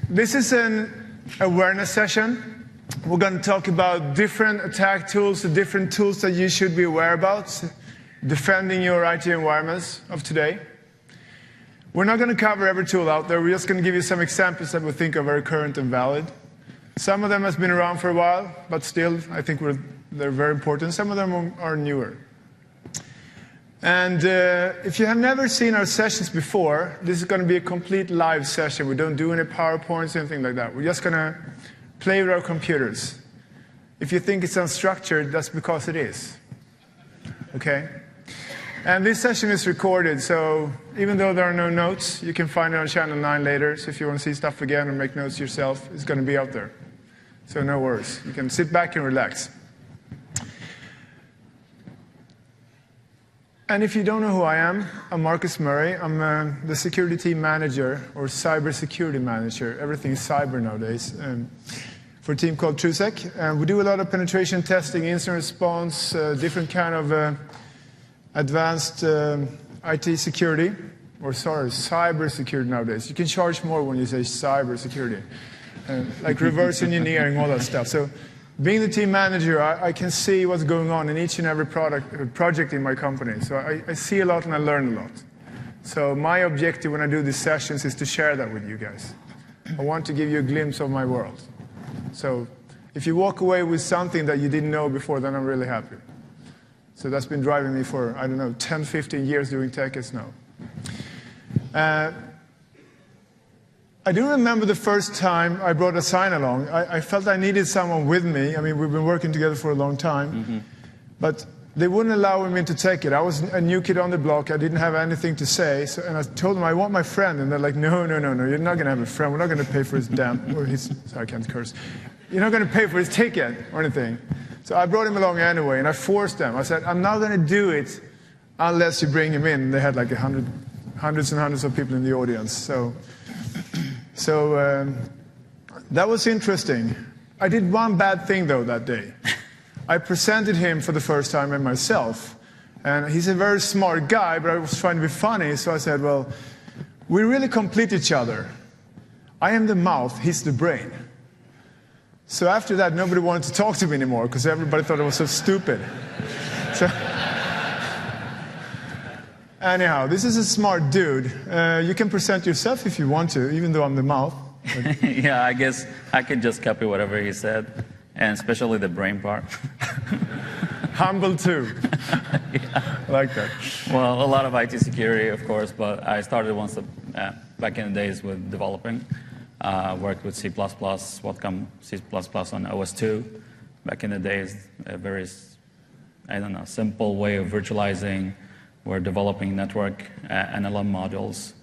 This is an awareness session. We're going to talk about different attack tools, the different tools that you should be aware about, defending your IT environments of today. We're not going to cover every tool out there. We're just going to give you some examples that we think are very current and valid. Some of them has been around for a while, but still, I think they're very important. Some of them are newer. And if you have never seen our sessions before, this is going to be a complete live session. We don't do any PowerPoints or anything like that. We're just going to play with our computers. If you think it's unstructured, that's because it is. Okay? And this session is recorded, so even though there are no notes, you can find it on Channel 9 later. So if you want to see stuff again or make notes yourself, it's going to be out there. So no worries. You can sit back and relax. And if you don't know who I am, I'm Marcus Murray. I'm the security team manager, or cybersecurity manager. Everything is cyber nowadays. For a team called TWC. We do a lot of penetration testing, incident response, different kind of advanced IT security, or cyber security nowadays. You can charge more when you say cyber security, like reverse engineering, all that stuff. So being the team manager, I can see what's going on in each and every project in my company. So I see a lot and I learn a lot. So my objective when I do these sessions is to share that with you guys. I want to give you a glimpse of my world. So if you walk away with something that you didn't know before, then I'm really happy. So that's been driving me for, I don't know, 10, 15 years doing TechES now. I do remember the first time I brought Hasain along. I felt I needed someone with me. I mean, we've been working together for a long time. But they wouldn't allow me to take it. I was a new kid on the block. I didn't have anything to say. So, and I told them, I want my friend. And they're like, no, you're not going to have a friend. We're not going to pay for his sorry, I can't curse. You're not going to pay for his ticket or anything. So I brought him along anyway, and I forced them. I said, I'm not going to do it unless you bring him in. They had like hundreds and hundreds of people in the audience. So that was interesting. I did one bad thing, though, that day. I presented him for the first time and myself. And he's a very smart guy, but I was trying to be funny. So I said, well, we really complete each other. I am the mouth, he's the brain. So after that, nobody wanted to talk to me anymore because everybody thought I was so stupid. So anyhow, this is a smart dude. You can present yourself if you want to, even though I'm the mouth. Yeah, I guess I could just copy whatever he said, and especially the brain part. Humble too. Yeah. I like that. Well, a lot of IT security, of course, but I started once back in the days with developing. Worked with C++, Whatcom C++ on OS2. Back in the days, a very, simple way of virtualizing. We're developing network NLM modules.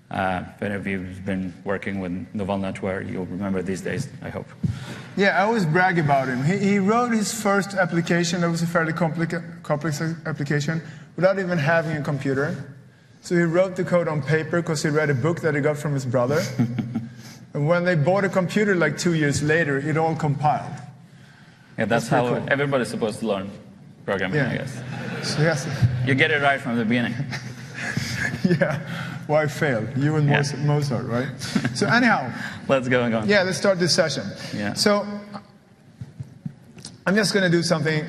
If any of you have been working with Novel Network, you'll remember these days, I hope. Yeah, I always brag about him. He wrote his first application that was a fairly complex application without even having a computer. So he wrote the code on paper because he read a book that he got from his brother. And when they bought a computer like 2 years later, it all compiled. Yeah, that's how cool. Everybody's supposed to learn programming, I guess. So yes. You get it right from the beginning. Yeah. Why fail? You and Mozart, right? So anyhow. Let's go on. Yeah, let's start this session. Yeah. So I'm just going to do something,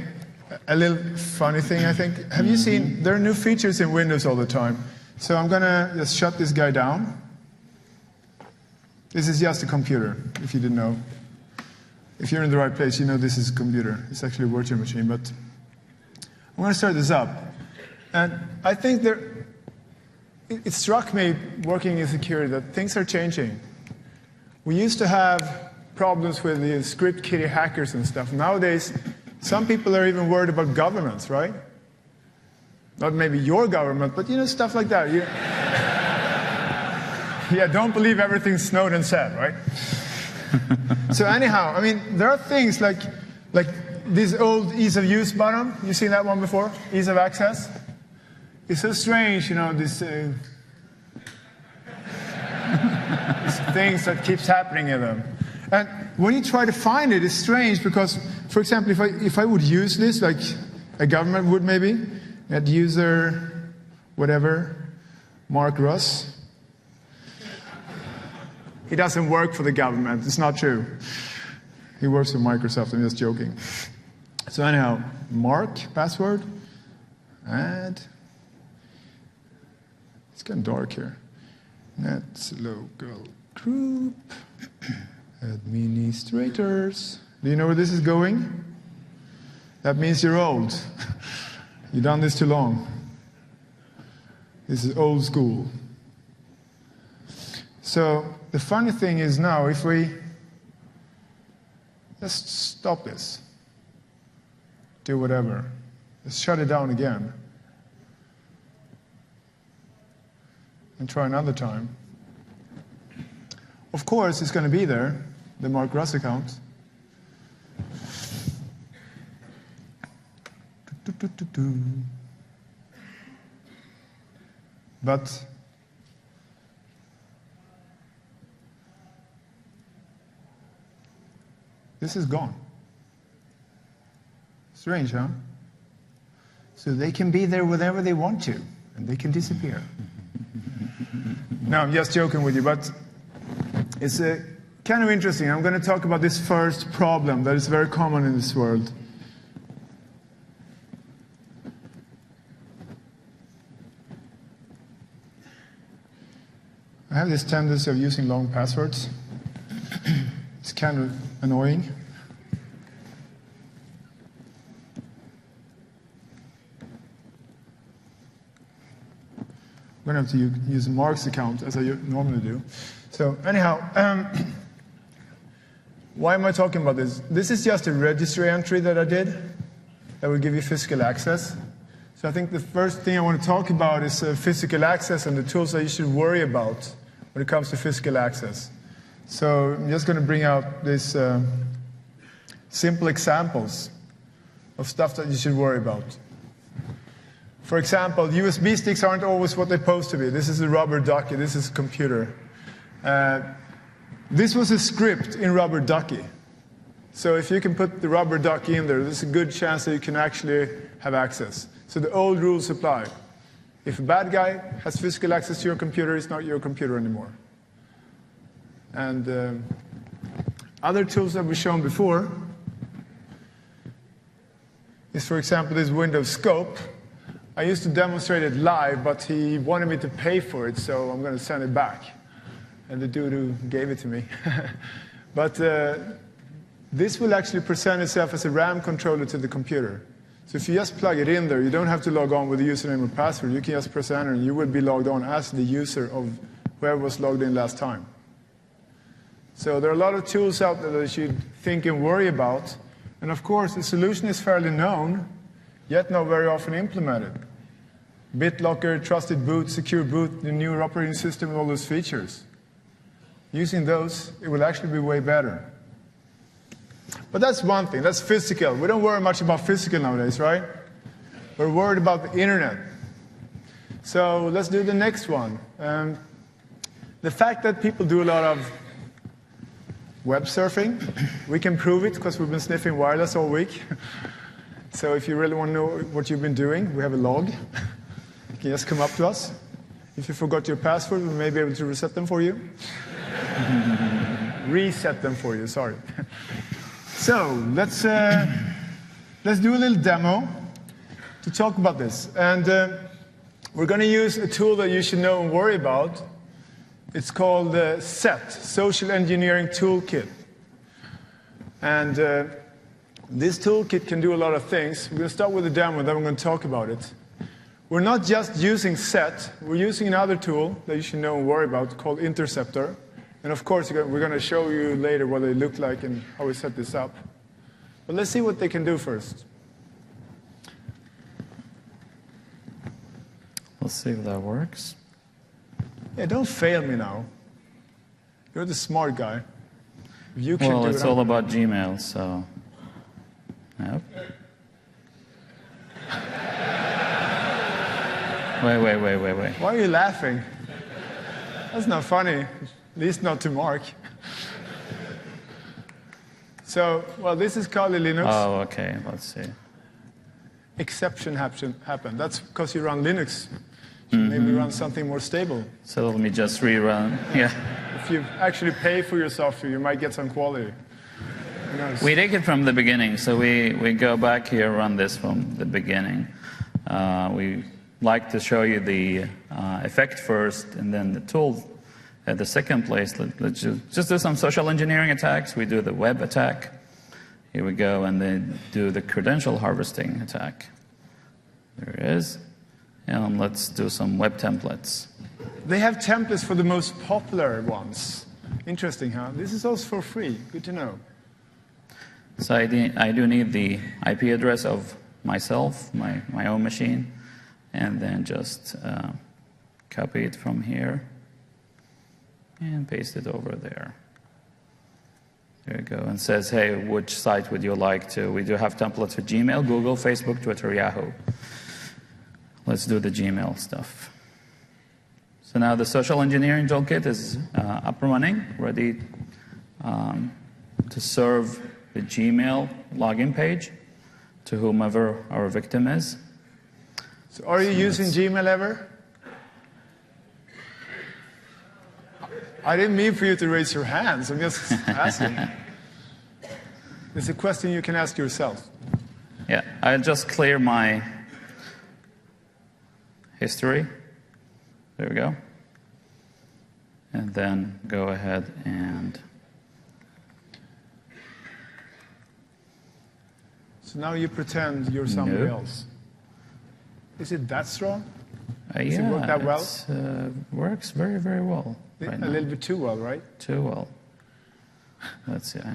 a little funny thing, I think. Have you seen, there are new features in Windows all the time. So I'm going to just shut this guy down. This is just a computer, if you didn't know. If you're in the right place, you know this is a computer. It's actually a virtual machine, but I'm going to start this up. And I think it struck me, working in security, that things are changing. We used to have problems with the script kiddie hackers and stuff. Nowadays, some people are even worried about governments, right? Not maybe your government, but stuff like that. Yeah, don't believe everything Snowden said, right? So anyhow, I mean, there are things like this old ease of use button. You seen that one before? Ease of access. It's so strange, this things that keeps happening in them. And when you try to find it, it's strange because, for example, if I would use this, like a government would maybe, at user, whatever, Mark Russ. He doesn't work for the government. It's not true. He works for Microsoft. I'm just joking. So anyhow, Mark, password, add. It's getting dark here. Net local group, administrators. Do you know where this is going? That means you're old. You've done this too long. This is old school. So the funny thing is now, if we just stop this, do whatever, let's shut it down again, and try another time. Of course, it's going to be there, the Mark Russ account. But this is gone. Strange, huh? So they can be there whenever they want to, and they can disappear. No, I'm just joking with you, but it's kind of interesting. I'm going to talk about this first problem that is very common in this world. I have this tendency of using long passwords. It's kind of annoying. I'm going to have to use Mark's account, as I normally do. So anyhow, why am I talking about this? This is just a registry entry that I did that will give you physical access. So I think the first thing I want to talk about is physical access and the tools that you should worry about when it comes to physical access. So I'm just going to bring out these simple examples of stuff that you should worry about. For example, USB sticks aren't always what they're supposed to be. This is a rubber ducky. This is a computer. This was a script in rubber ducky. So if you can put the rubber ducky in there, there's a good chance that you can actually have access. So the old rules apply. If a bad guy has physical access to your computer, it's not your computer anymore. And other tools that we've shown before is, for example, this Windows scope. I used to demonstrate it live, but he wanted me to pay for it, so I'm going to send it back. And the dude who gave it to me. But this will actually present itself as a RAM controller to the computer. So if you just plug it in there, you don't have to log on with the username or password. You can just press enter, and you will be logged on as the user of whoever was logged in last time. So there are a lot of tools out there that you should think and worry about. And of course, the solution is fairly known, yet not very often implemented. BitLocker, Trusted Boot, Secure Boot, the newer operating system, and all those features. Using those, it will actually be way better. But that's one thing, that's physical. We don't worry much about physical nowadays, right? We're worried about the internet. So let's do the next one. The fact that people do a lot of web surfing, we can prove it because we've been sniffing wireless all week. So if you really want to know what you've been doing, we have a log. You can just come up to us. If you forgot your password, we may be able to reset them for you. Reset them for you, sorry. So let's do a little demo to talk about this. And we're going to use a tool that you should know and worry about. It's called SET, Social Engineering Toolkit. And this toolkit can do a lot of things. We're going to start with the demo, then we're going to talk about it. We're not just using SET. We're using another tool that you should know and worry about called Interceptor. And of course, we're going to show you later what they look like and how we set this up. But let's see what they can do first. Let's see if that works. Yeah, don't fail me now. You're the smart guy. If you can Well, do it's it, all about Gmail, so... Yep. Wait. Why are you laughing? That's not funny. At least not to Mark. So, well, this is Kali Linux. Oh, okay. Let's see. Exception happened. That's because you run Linux. You should maybe run something more stable. So let me just rerun. Yeah. if you actually pay for your software, you might get some quality. Who knows? We take it from the beginning, so we go back here, run this from the beginning. We like to show you the effect first, and then the tool at the second place. Let's just do some social engineering attacks. We do the web attack. Here we go, and then do the credential harvesting attack. There it is. And let's do some web templates. They have templates for the most popular ones. Interesting, huh? This is also for free. Good to know. So I do need the IP address of myself, my own machine, and then just copy it from here and paste it over there. There you go. And says, hey, which site would you like to? We do have templates for Gmail, Google, Facebook, Twitter, Yahoo. Let's do the Gmail stuff. So now the social engineering toolkit is up and running, ready to serve the Gmail login page to whomever our victim is. So are you using Gmail ever? I didn't mean for you to raise your hands. I'm just asking. It's a question you can ask yourself. Yeah, I'll just clear my history. There we go. And then go ahead and... So now you pretend you're somebody else. Is it that strong? Does it work that well? It works very, very well. A little bit too well, right? Too well. Let's see, I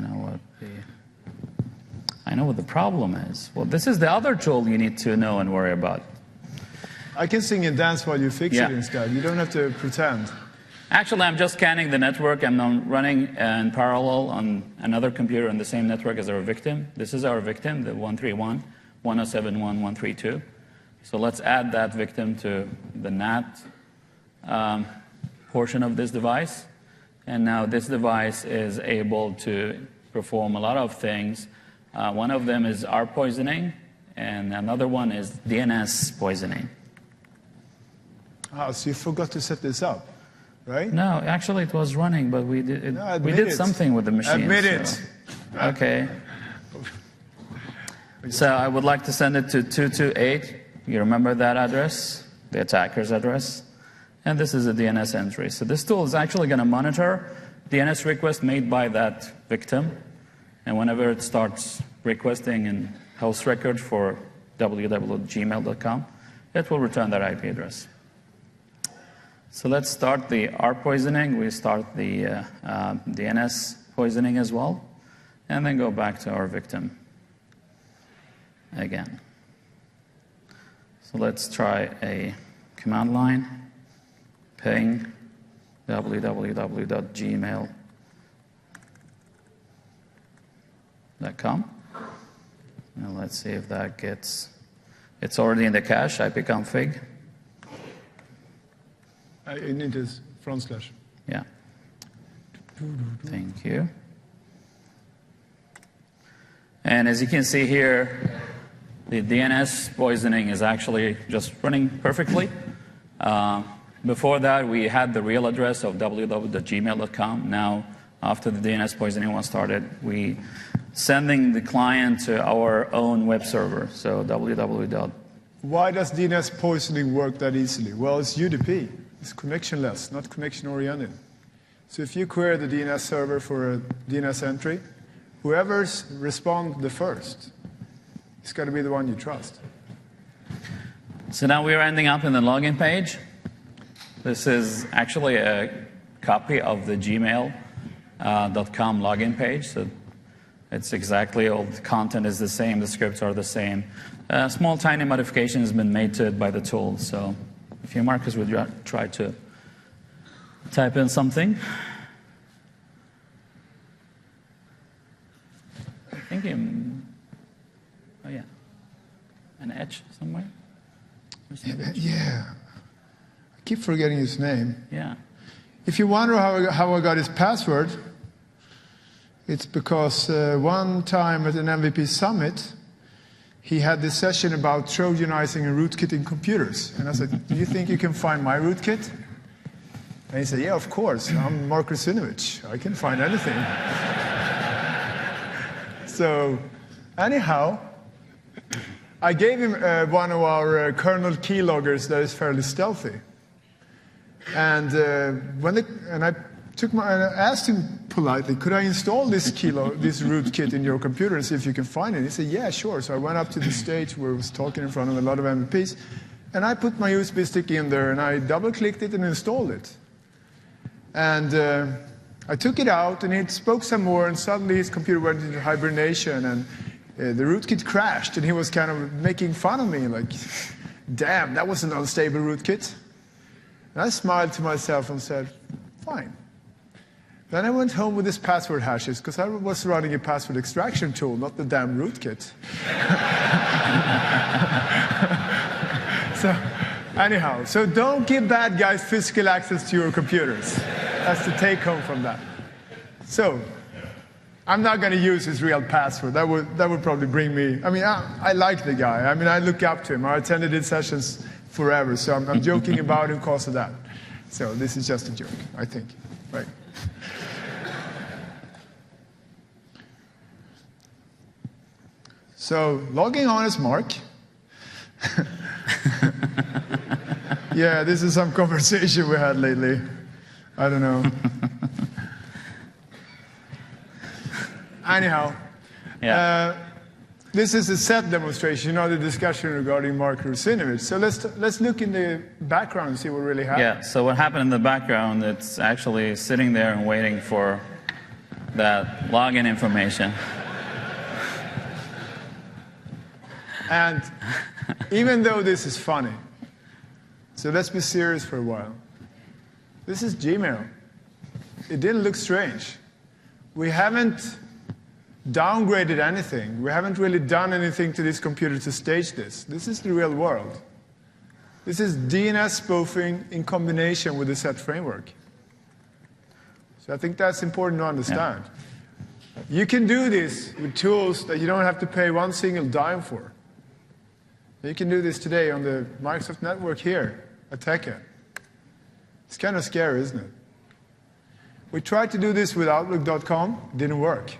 know what the problem is. Well, this is the other tool you need to know and worry about. I can sing and dance while you fix it instead. You don't have to pretend. Actually, I'm just scanning the network. I'm running in parallel on another computer on the same network as our victim. This is our victim, the 131.107.1.132. So let's add that victim to the NAT portion of this device. And now this device is able to perform a lot of things. One of them is R poisoning, and another one is DNS poisoning. So you forgot to set this up, right? No, actually it was running, but we did something with the machine. Admit it. Okay. So I would like to send it to 228. You remember that address? The attacker's address? And this is a DNS entry. So this tool is actually going to monitor DNS requests made by that victim. And whenever it starts requesting a host record for www.gmail.com, it will return that IP address. So let's start the R poisoning. We start the DNS poisoning as well. And then go back to our victim again. So let's try a command line. Ping www.gmail.com. And let's see if that gets... It's already in the cache, ipconfig. You need this front slash. Yeah. Thank you. And as you can see here, the DNS poisoning is actually just running perfectly. Before that, we had the real address of www.gmail.com. Now, after the DNS poisoning was started, we sending the client to our own web server, so www. Why does DNS poisoning work that easily? Well, it's UDP. It's connectionless, not connection-oriented. So if you query the DNS server for a DNS entry, whoever's respond the first, it's got to be the one you trust. So now we're ending up in the login page. This is actually a copy of the gmail.com login page. So it's exactly all the content is the same, the scripts are the same. Small, tiny modification has been made to it by the tool. So if you, Marcus, would try to type in something. I think oh yeah, an H somewhere. Yeah. I keep forgetting his name. Yeah. If you wonder how I got his password, it's because one time at an MVP summit, he had this session about trojanizing and rootkitting computers. And I said, do you think you can find my rootkit? And he said, yeah, of course, I'm Mark Rusinovich. I can find anything. So anyhow, I gave him one of our kernel keyloggers that is fairly stealthy. And I asked him politely, could I install this rootkit in your computer and see if you can find it? He said, yeah, sure. So I went up to the stage where I was talking in front of a lot of MVPs, and I put my USB stick in there, and I double-clicked it and installed it. And I took it out, and it spoke some more, and suddenly his computer went into hibernation, and the rootkit crashed, and he was kind of making fun of me, like, damn, that was an unstable rootkit. And I smiled to myself and said, fine. Then I went home with his password hashes, because I was running a password extraction tool, not the damn rootkit. So, anyhow, so don't give bad guys physical access to your computers. That's the take home from that. So, I'm not going to use his real password. That would probably bring me. I mean, I like the guy. I mean, I look up to him. I attended his sessions forever, so I'm joking about him because of that. So this is just a joke, I think, right? So logging on as Mark. Yeah, this is some conversation we had lately. I don't know. Anyhow, Yeah. This is a set demonstration, the discussion regarding Mark Rusinovich. So let's look in the background and see what really happened. Yeah, so what happened in the background, it's actually sitting there and waiting for that login information. And even though this is funny, so let's be serious for a while. This is Gmail. It didn't look strange. We haven't downgraded anything. We haven't really done anything to this computer to stage this. This is the real world. This is DNS spoofing in combination with the set framework. So I think that's important to understand. Yeah. You can do this with tools that you don't have to pay one single dime for. You can do this today on the Microsoft network here at TechEd. It's kind of scary, isn't it? We tried to do this with Outlook.com. Didn't work.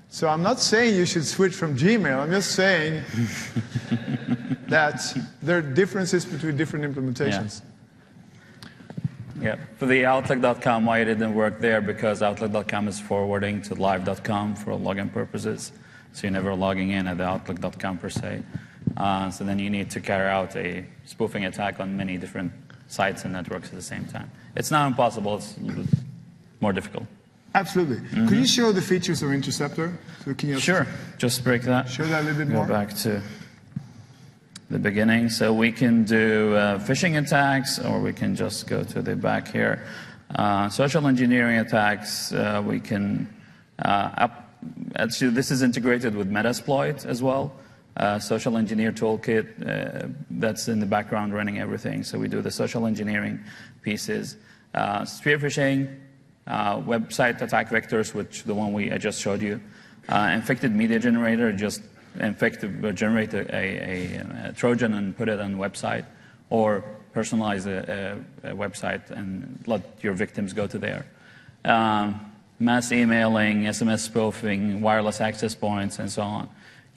So I'm not saying you should switch from Gmail. I'm just saying that there are differences between different implementations. Yeah. For the Outlook.com, why it didn't work there, because Outlook.com is forwarding to Live.com for login purposes. So you're never logging in at the Outlook.com per se. So then you need to carry out a spoofing attack on many different sites and networks at the same time. It's not impossible. It's a little bit more difficult. Absolutely. Mm-hmm. Could you show the features of Interceptor? So can you sure. Just break that. Show that a little bit more. Go back to the beginning. So we can do phishing attacks, or we can just go to the back here. Social engineering attacks, we can... actually, this is integrated with Metasploit as well. Social engineer toolkit, that's in the background running everything. So we do the social engineering pieces. Spear phishing, website attack vectors, which the one I just showed you. Infected media generator, just generate a Trojan and put it on a website, or personalize a website and let your victims go to there. Mass emailing, SMS spoofing, wireless access points, and so on.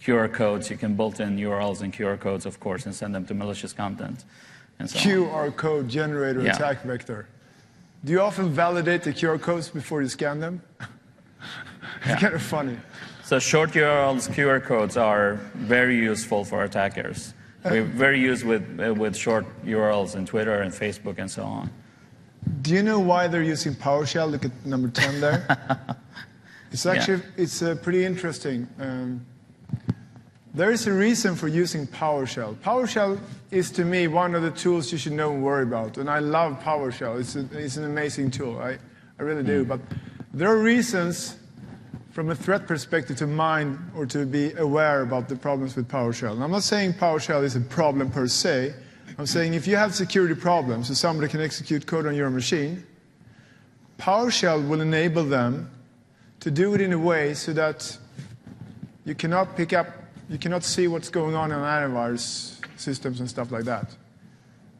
QR codes, you can build in URLs and QR codes, of course, and send them to malicious content. And so QR code generator attack vector. Do you often validate the QR codes before you scan them? It's kind of funny. So short URLs, QR codes are very useful for attackers. We're very used with short URLs in Twitter and Facebook and so on. Do you know why they're using PowerShell? Look at number 10 there. It's actually it's pretty interesting. There is a reason for using PowerShell. PowerShell is, to me, one of the tools you should know and worry about. And I love PowerShell. It's an amazing tool. I really do. But there are reasons from a threat perspective to mind or to be aware about the problems with PowerShell. And I'm not saying PowerShell is a problem per se. I'm saying if you have security problems, so somebody can execute code on your machine, PowerShell will enable them to do it in a way so that you cannot pick up, you cannot see what's going on in antivirus systems and stuff like that.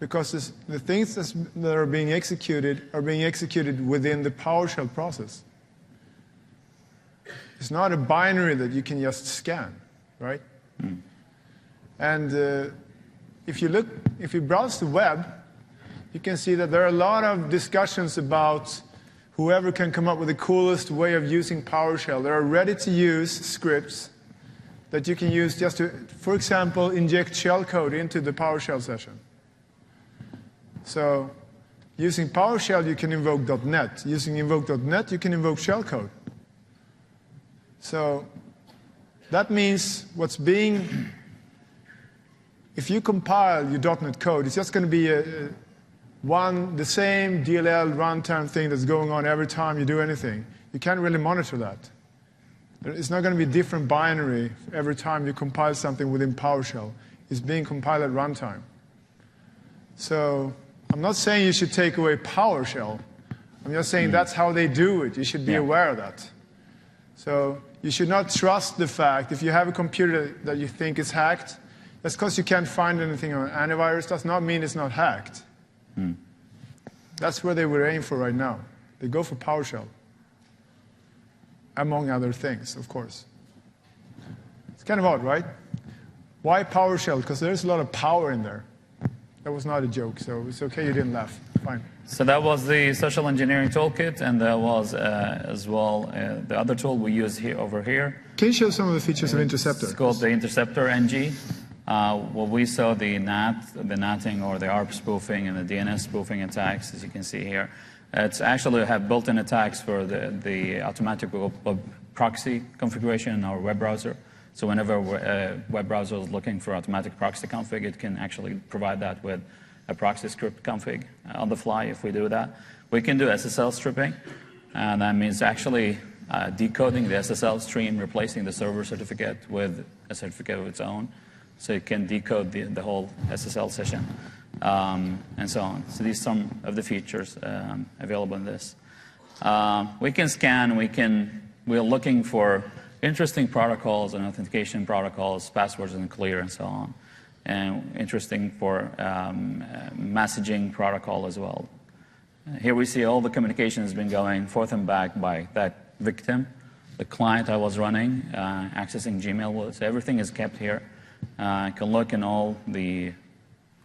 because the things that are being executed within the PowerShell process. It's not a binary that you can just scan, right? And if you browse the web, you can see that there are a lot of discussions about whoever can come up with the coolest way of using PowerShell. There are ready-to-use scripts that you can use just to, for example, inject shellcode into the PowerShell session. So using PowerShell, you can invoke .NET. Using invoke.NET, you can invoke shellcode. So that means if you compile your .NET code, it's just going to be the same DLL runtime thing that's going on every time you do anything. You can't really monitor that. It's not going to be a different binary every time you compile something within PowerShell. It's being compiled at runtime. So I'm not saying you should take away PowerShell. I'm just saying that's how they do it. You should be aware of that. So you should not trust the fact if you have a computer that you think is hacked, that's because you can't find anything on antivirus. Does not mean it's not hacked. That's where they were aiming for right now. They go for PowerShell, among other things, of course. It's kind of odd, right? Why PowerShell? Because there's a lot of power in there. That was not a joke, so it's okay you didn't laugh. Fine. So that was the social engineering toolkit, and there was as well the other tool we use over here. Can you show some of the features of Interceptor? It's called the Interceptor NG. Well, we saw the NATing or the ARP spoofing and the DNS spoofing attacks, as you can see here. It's actually have built-in attacks for the automatic web proxy configuration in our web browser. So whenever a web browser is looking for automatic proxy config, it can actually provide that with a proxy script config on the fly if we do that. We can do SSL stripping, and that means actually decoding the SSL stream, replacing the server certificate with a certificate of its own. So it can decode the whole SSL session, and so on. So these are some of the features available in this. We can scan, we're looking for interesting protocols and authentication protocols, passwords and clear and so on. And interesting for messaging protocol as well. Here we see all the communication has been going forth and back by that victim, the client I was running, accessing Gmail with. So everything is kept here. I can look in all the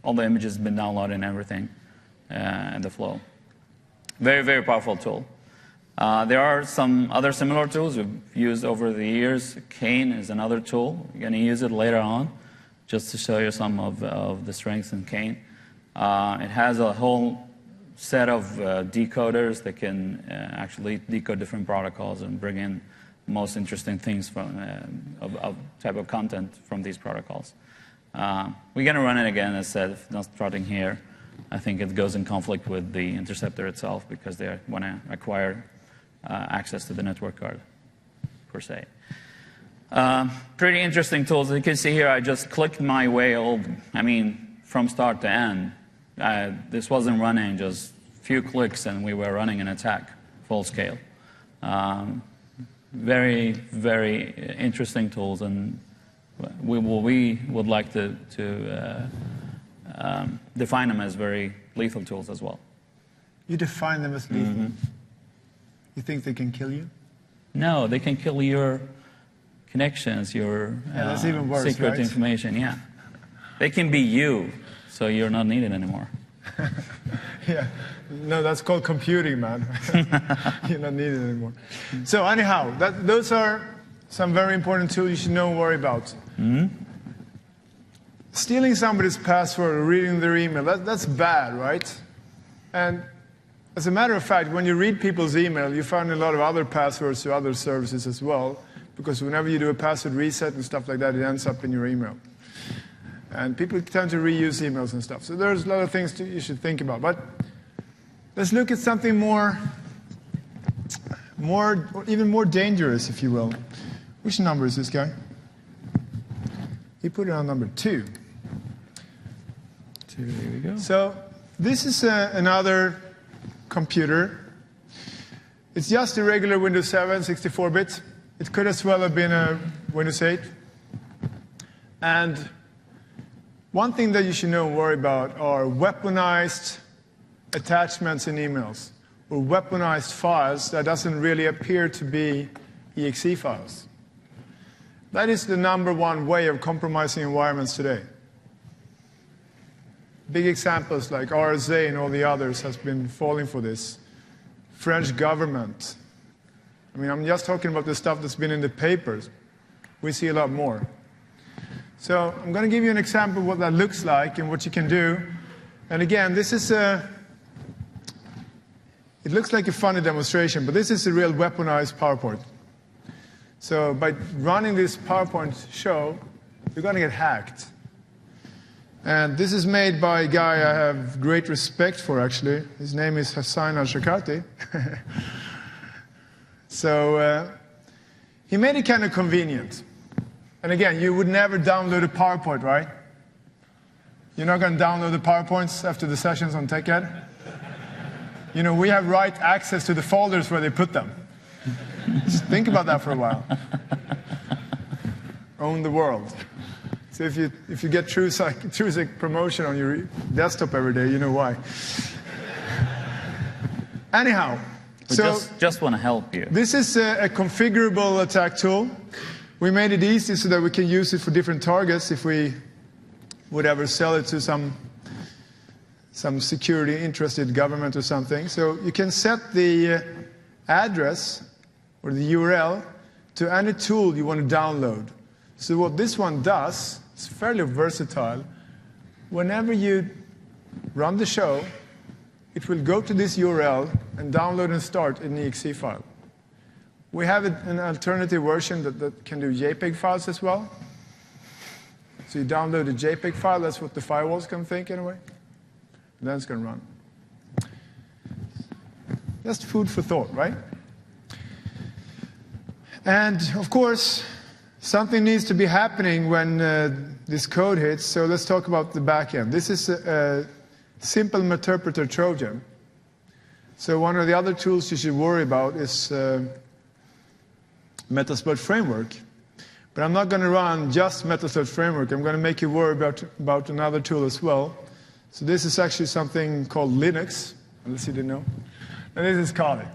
images been downloaded and everything in the flow. Very, very powerful tool. There are some other similar tools we've used over the years. Kane is another tool. We're going to use it later on, just to show you some of the strengths in Kane. It has a whole set of decoders that can actually decode different protocols and bring in most interesting things from of type of content from these protocols. We're going to run it again, as said, not starting here. I think it goes in conflict with the interceptor itself because they want to acquire access to the network card, per se. Pretty interesting tools. As you can see here, I just clicked my way from start to end. This wasn't running, just a few clicks, and we were running an attack, full scale. Very, very interesting tools, and we would like to define them as very lethal tools as well. You define them as lethal? Mm-hmm. You think they can kill you? No, they can kill your connections, your that's even worse, secret right? information. Yeah, they can be you, so you're not needed anymore. Yeah, no, that's called computing, man. You're not needed anymore. So anyhow, those are some very important tools you should not worry about. Mm-hmm. Stealing somebody's password or reading their email, that's bad, right? And as a matter of fact, when you read people's email, you find a lot of other passwords to other services as well, because whenever you do a password reset and stuff like that, it ends up in your email. And people tend to reuse emails and stuff. So there's a lot of things you should think about. But let's look at something even more dangerous, if you will. Which number is this guy? He put it on number 2. Here we go. So this is another computer. It's just a regular Windows 7, 64-bit. It could as well have been a Windows 8. And One thing that you should know and worry about are weaponized attachments in emails, or weaponized files that doesn't really appear to be exe files. That is the #1 way of compromising environments today. Big examples like RSA and all the others has been falling for this. French government. I mean, I'm just talking about the stuff that's been in the papers. We see a lot more. So I'm going to give you an example of what that looks like and what you can do. And again, this is it looks like a funny demonstration, but this is a real weaponized PowerPoint. So by running this PowerPoint show, you're going to get hacked. And this is made by a guy I have great respect for, actually. His name is Hasain Alshakarti. So he made it kind of convenient. And again, you would never download a PowerPoint, right? You're not going to download the PowerPoints after the sessions on TechEd? You know, we have write access to the folders where they put them. Just think about that for a while. Own the world. So if you get TrueSec promotion on your desktop every day, you know why. Anyhow, so just want to help you. This is a configurable attack tool. We made it easy so that we can use it for different targets if we would ever sell it to some security interested government or something. So you can set the address or the URL to any tool you want to download. So what this one does, it's fairly versatile. Whenever you run the show, it will go to this URL and download and start an exe file. We have an alternative version that can do JPEG files as well. So you download a JPEG file, that's what the firewalls can think anyway. And then it's going to run. Just food for thought, right? And of course, something needs to be happening when this code hits, so let's talk about the back end. This is a simple interpreter Trojan. So one of the other tools you should worry about is Metasploit Framework. But I'm not going to run just Metasploit Framework. I'm going to make you worry about another tool as well. So this is actually something called Linux, unless you didn't know. And this is Kali.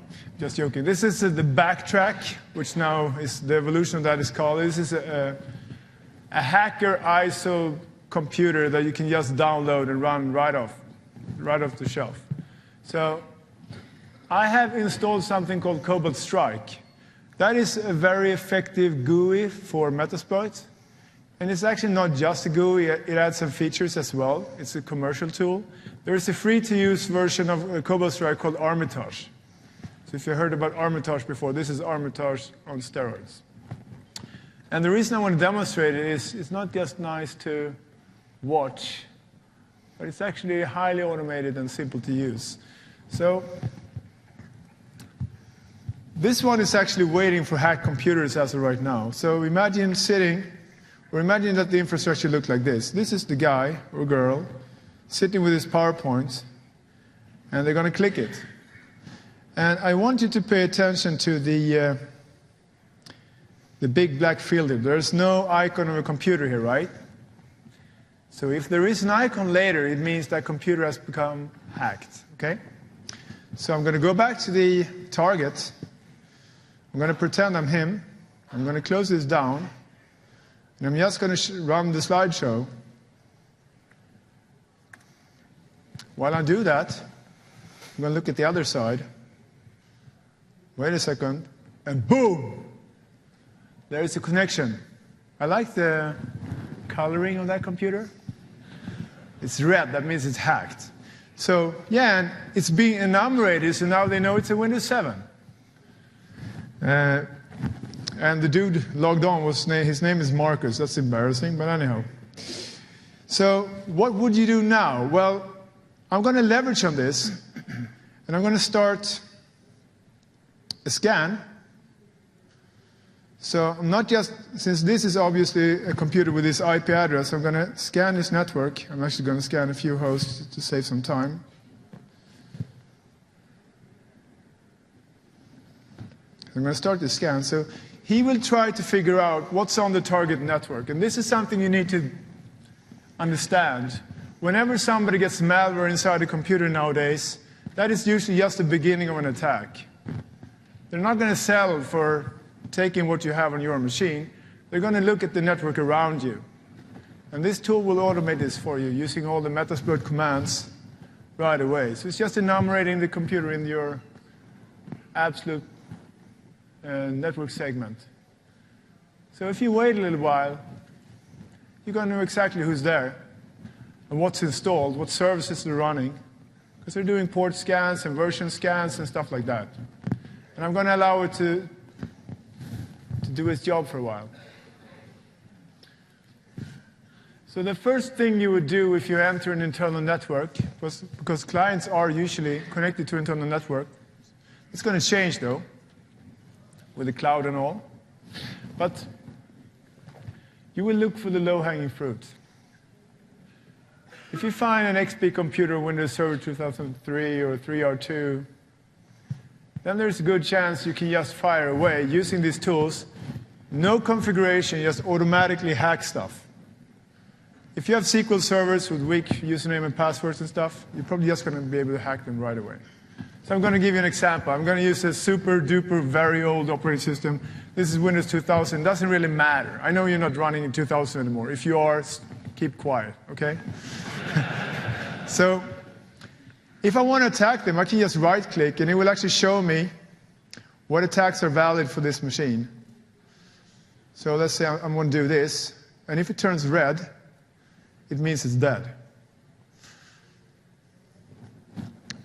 Just joking. This is the backtrack, which now is the evolution of that is Kali. This is a hacker ISO computer that you can just download and run right off the shelf. So I have installed something called Cobalt Strike. That is a very effective GUI for Metasploit. And it's actually not just a GUI, it adds some features as well. It's a commercial tool. There is a free-to-use version of Cobalt Strike called Armitage. So if you heard about Armitage before, this is Armitage on steroids. And the reason I want to demonstrate it is it's not just nice to watch, but it's actually highly automated and simple to use. So this one is actually waiting for hacked computers as of right now. So imagine imagine that the infrastructure looked like this. This is the guy or girl sitting with his PowerPoint, and they're going to click it. And I want you to pay attention to the big black field here. There's no icon of a computer here, right? So if there is an icon later, it means that computer has become hacked, okay? So I'm going to go back to the target. I'm going to pretend I'm him. I'm going to close this down. And I'm just going to run the slideshow. While I do that, I'm going to look at the other side. Wait a second. And boom! There is a connection. I like the coloring of that computer. It's red. That means it's hacked. So, yeah, and it's being enumerated, so now they know it's a Windows 7. And the dude logged on, his name is Marcus. That's embarrassing, but anyhow. So what would you do now? Well, I'm going to leverage on this, and I'm going to start a scan. So I'm not just, since this is obviously a computer with this IP address, I'm going to scan this network. I'm actually going to scan a few hosts to save some time. I'm going to start the scan. So he will try to figure out what's on the target network. And this is something you need to understand, whenever somebody gets malware inside a computer nowadays, that is usually just the beginning of an attack. They're not going to settle for taking what you have on your machine. They're going to look at the network around you. And this tool will automate this for you using all the Metasploit commands right away. So it's just enumerating the computer in your absolute network segment. So if you wait a little while, you're going to know exactly who's there and what's installed, what services they're running, because they're doing port scans and version scans and stuff like that. And I'm going to allow it to do its job for a while. So the first thing you would do if you enter an internal network, because clients are usually connected to internal network, it's going to change though, with the cloud and all. But you will look for the low-hanging fruit. If you find an XP computer, Windows Server 2003 or 3R2, then there's a good chance you can just fire away using these tools. No configuration, just automatically hack stuff. If you have SQL servers with weak username and passwords and stuff, you're probably just going to be able to hack them right away. So I'm going to give you an example. I'm going to use a super duper very old operating system. This is Windows 2000. It doesn't really matter. I know you're not running in 2000 anymore. If you are, keep quiet, okay? So if I want to attack them, I can just right-click, and it will actually show me what attacks are valid for this machine. So let's say I'm going to do this. And if it turns red, it means it's dead.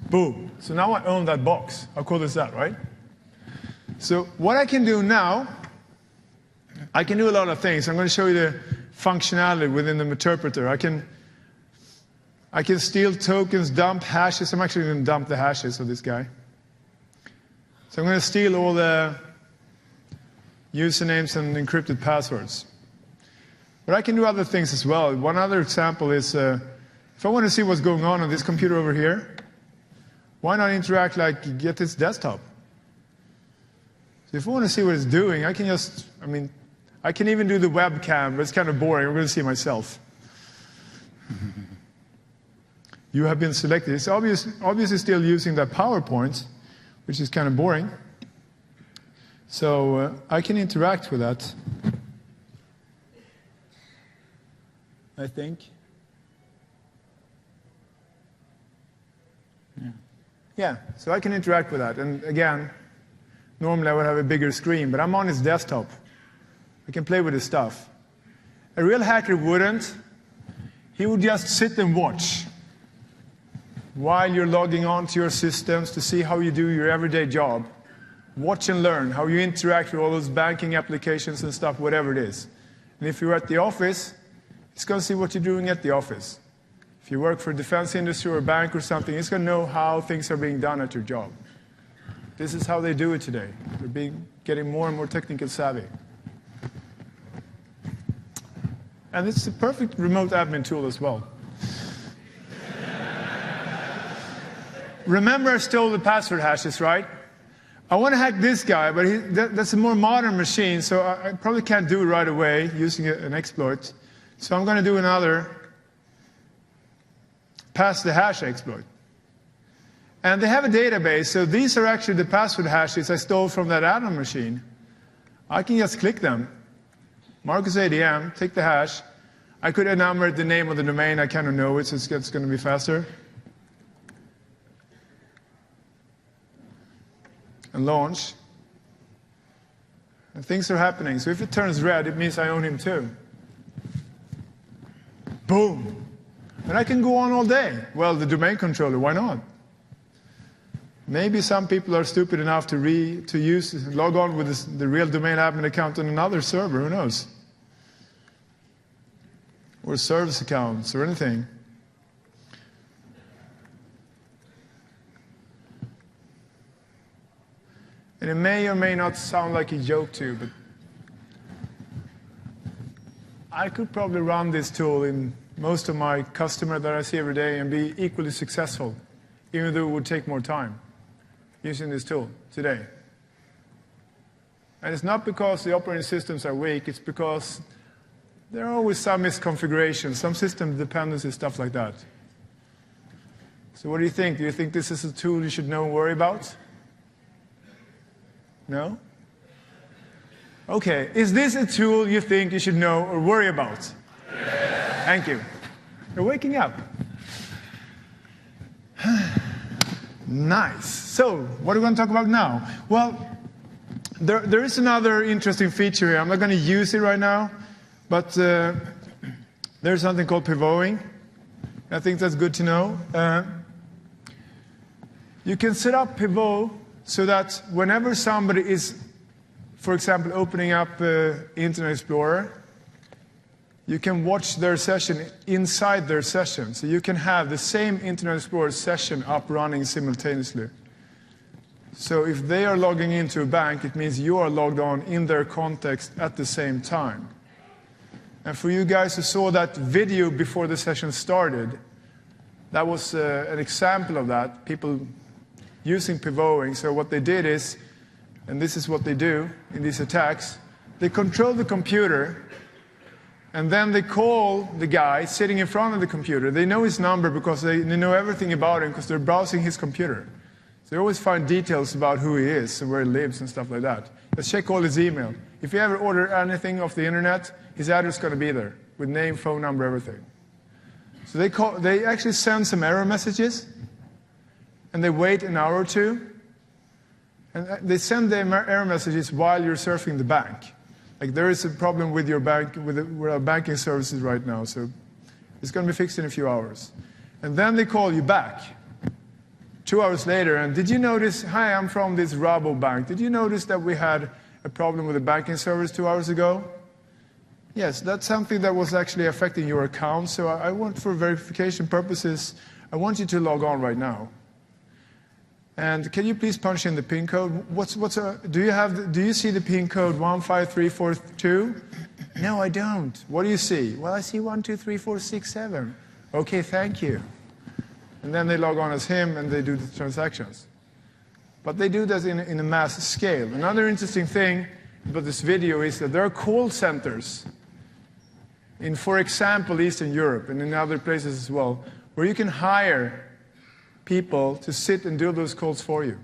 Boom. So now I own that box. How cool is that, right? So what I can do now, I can do a lot of things. I'm going to show you the functionality within the interpreter. I can steal tokens, dump hashes. I'm actually going to dump the hashes of this guy. So I'm going to steal all the usernames and encrypted passwords. But I can do other things as well. One other example is if I want to see what's going on this computer over here, why not interact like get its desktop? So if I want to see what it's doing, I can just, I can even do the webcam, but it's kind of boring. I'm going to see myself. You have been selected. It's obviously still using that PowerPoint, which is kind of boring. So I can interact with that, I think. Yeah, so I can interact with that. And again, normally I would have a bigger screen, but I'm on his desktop. I can play with his stuff. A real hacker wouldn't. He would just sit and watch while you're logging on to your systems to see how you do your everyday job. Watch and learn how you interact with all those banking applications and stuff, whatever it is. And if you're at the office, it's going to see what you're doing at the office. If you work for a defense industry or a bank or something, it's going to know how things are being done at your job. This is how they do it today. They're getting more and more technical savvy. And it's a perfect remote admin tool as well. Remember I stole the password hashes, right? I want to hack this guy, but that's a more modern machine, so I probably can't do it right away using an exploit. So I'm going to do another pass the hash exploit. And they have a database, so these are actually the password hashes I stole from that admin machine. I can just click them. Marcus ADM, take the hash. I could enumerate the name of the domain. I kind of know it, so it's going to be faster. And launch. And things are happening. So if it turns red, it means I own him too. Boom. And I can go on all day. Well, the domain controller, why not? Maybe some people are stupid enough to log on with the real domain admin account on another server, who knows? Or service accounts or anything. And it may or may not sound like a joke to you, but I could probably run this tool in most of my customers that I see every day and be equally successful, even though it would take more time using this tool today. And it's not because the operating systems are weak, it's because there are always some misconfigurations, some system dependencies, stuff like that. So what do you think? Do you think this is a tool you should know and worry about? No? Okay, is this a tool you think you should know or worry about? Yeah. Thank you. You're waking up. Nice. So, what are we going to talk about now? Well, there is another interesting feature here. I'm not going to use it right now, but there's something called pivoting. I think that's good to know. You can set up pivot so that whenever somebody is, for example, opening up Internet Explorer, you can watch their session inside their session. So you can have the same Internet Explorer session up running simultaneously. So if they are logging into a bank, it means you are logged on in their context at the same time. And for you guys who saw that video before the session started, that was an example of that, people using pivoting. So what they did is, and this is what they do in these attacks, they control the computer, and then they call the guy sitting in front of the computer. They know his number because they know everything about him because they're browsing his computer. So they always find details about who he is and where he lives and stuff like that. Let's check all his email. If you ever order anything off the internet, his address is going to be there with name, phone number, everything. So they actually send some error messages, and they wait an hour or two, and they send the error messages while you're surfing the bank. Like, there is a problem with your bank, with our banking services right now, so it's going to be fixed in a few hours. And then they call you back 2 hours later, and did you notice, hi, I'm from this Rabobank. Did you notice that we had a problem with the banking service 2 hours ago? Yes, that's something that was actually affecting your account, so I want, for verification purposes, I want you to log on right now. And can you please punch in the PIN code? Do you see the PIN code 15342? No, I don't. What do you see? Well, I see 123467. Okay, thank you. And then they log on as him and they do the transactions. But they do this in a mass scale. Another interesting thing about this video is that there are call centers in, for example, Eastern Europe and in other places as well, where you can hire people to sit and do those calls for you.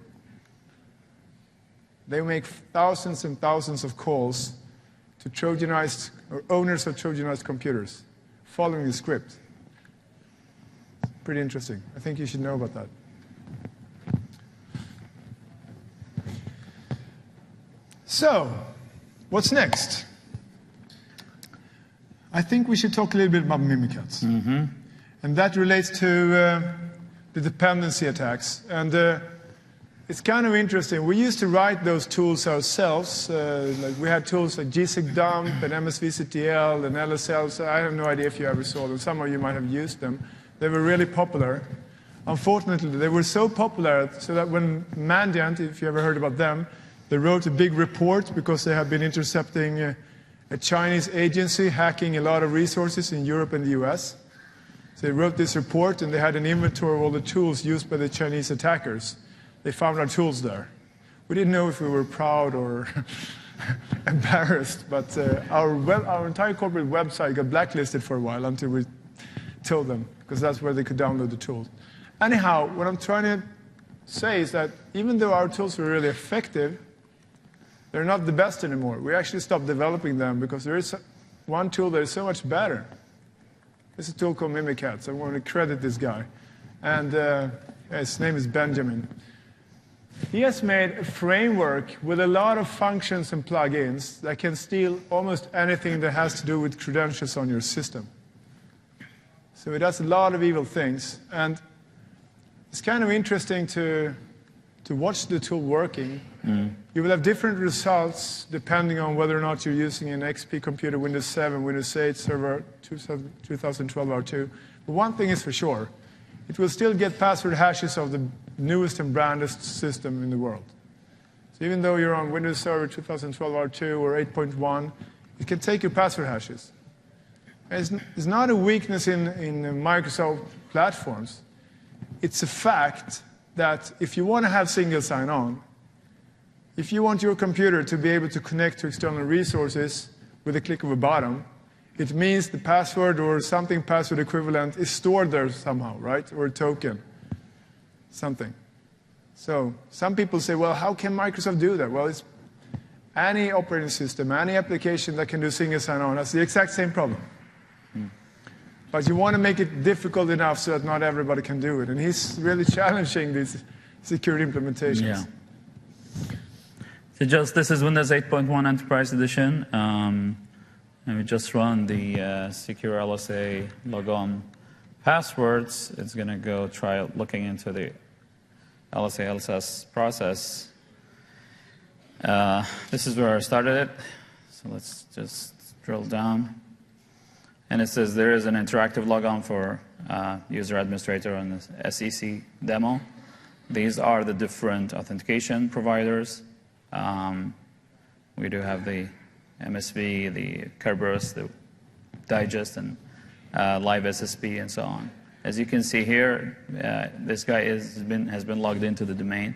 They make thousands and thousands of calls to Trojanized, or owners of Trojanized computers, following the script. Pretty interesting. I think you should know about that. So, what's next? I think we should talk a little bit about Mimikatz. Mm-hmm. And that relates to the dependency attacks. And it's kind of interesting. We used to write those tools ourselves. Like we had tools like gsigdump and MSVCTL and LSL. So I have no idea if you ever saw them. Some of you might have used them. They were really popular. Unfortunately, they were so popular so that when Mandiant, if you ever heard about them, they wrote a big report because they had been intercepting a Chinese agency hacking a lot of resources in Europe and the US. So they wrote this report, and they had an inventory of all the tools used by the Chinese attackers. They found our tools there. We didn't know if we were proud or embarrassed, but our entire corporate website got blacklisted for a while until we told them, because that's where they could download the tools. Anyhow, what I'm trying to say is that even though our tools were really effective, they're not the best anymore. We actually stopped developing them because there is one tool that is so much better. It's a tool called Mimikatz. I want to credit this guy. And his name is Benjamin. He has made a framework with a lot of functions and plugins that can steal almost anything that has to do with credentials on your system. So it does a lot of evil things. And it's kind of interesting to watch the tool working. Mm. You will have different results depending on whether or not you're using an XP computer, Windows 7, Windows 8, Server 2012 R2. But one thing is for sure, it will still get password hashes of the newest and brandest system in the world. So even though you're on Windows Server 2012 R2 or 8.1, it can take your password hashes. It's not a weakness in Microsoft platforms. It's a fact that if you want to have single sign-on, if you want your computer to be able to connect to external resources with a click of a button, it means the password or something password equivalent is stored there somehow, right? Or a token, something. So some people say, well, how can Microsoft do that? Well, it's any operating system, any application that can do single sign-on has the exact same problem. But you want to make it difficult enough so that not everybody can do it. And he's really challenging these security implementations. Yeah. So this is Windows 8.1 Enterprise Edition. And we just run the secure LSA logon passwords. It's going to go try looking into the LSA LSS process. This is where I started it. So let's just drill down. And it says there is an interactive logon for user administrator on the SEC demo. These are the different authentication providers. We do have the MSV, the Kerberos, the Digest, and Live SSP, and so on. As you can see here, this guy has been logged into the domain.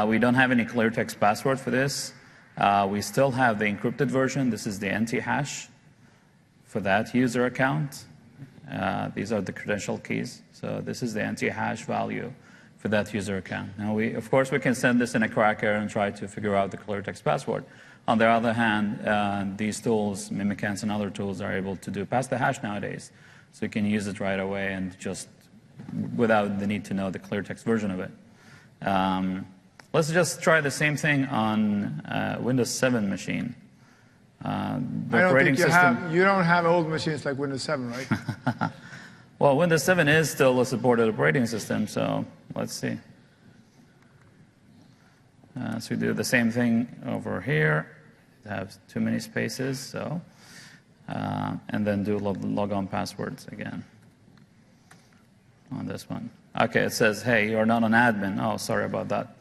We don't have any clear text password for this. We still have the encrypted version. This is the NT-hash for that user account. These are the credential keys. So this is the NT-hash value for that user account. Now, of course, we can send this in a cracker and try to figure out the clear text password. On the other hand, these tools, Mimikatz and other tools, are able to do pass the hash nowadays. So you can use it right away and just without the need to know the clear text version of it. Let's just try the same thing on Windows 7 machine. I don't think you don't have old machines like Windows 7, right? Well, Windows 7 is still a supported operating system, so let's see. So we do the same thing over here. It has too many spaces, so and then do logon passwords again on this one. Okay, it says, hey, you're not an admin. Oh, sorry about that.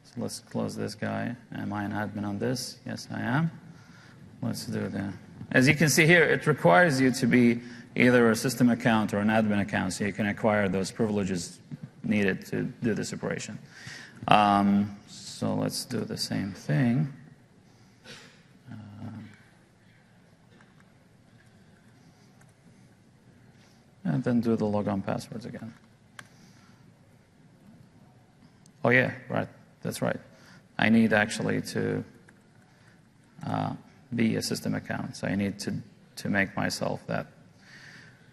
So let's close this guy. Am I an admin on this? Yes, I am. Let's do that. As you can see here, it requires you to be either a system account or an admin account, so you can acquire those privileges needed to do this operation. So let's do the same thing. And then do the logon passwords again. Oh yeah, right, that's right. I need actually to be a system account, so I need to make myself that.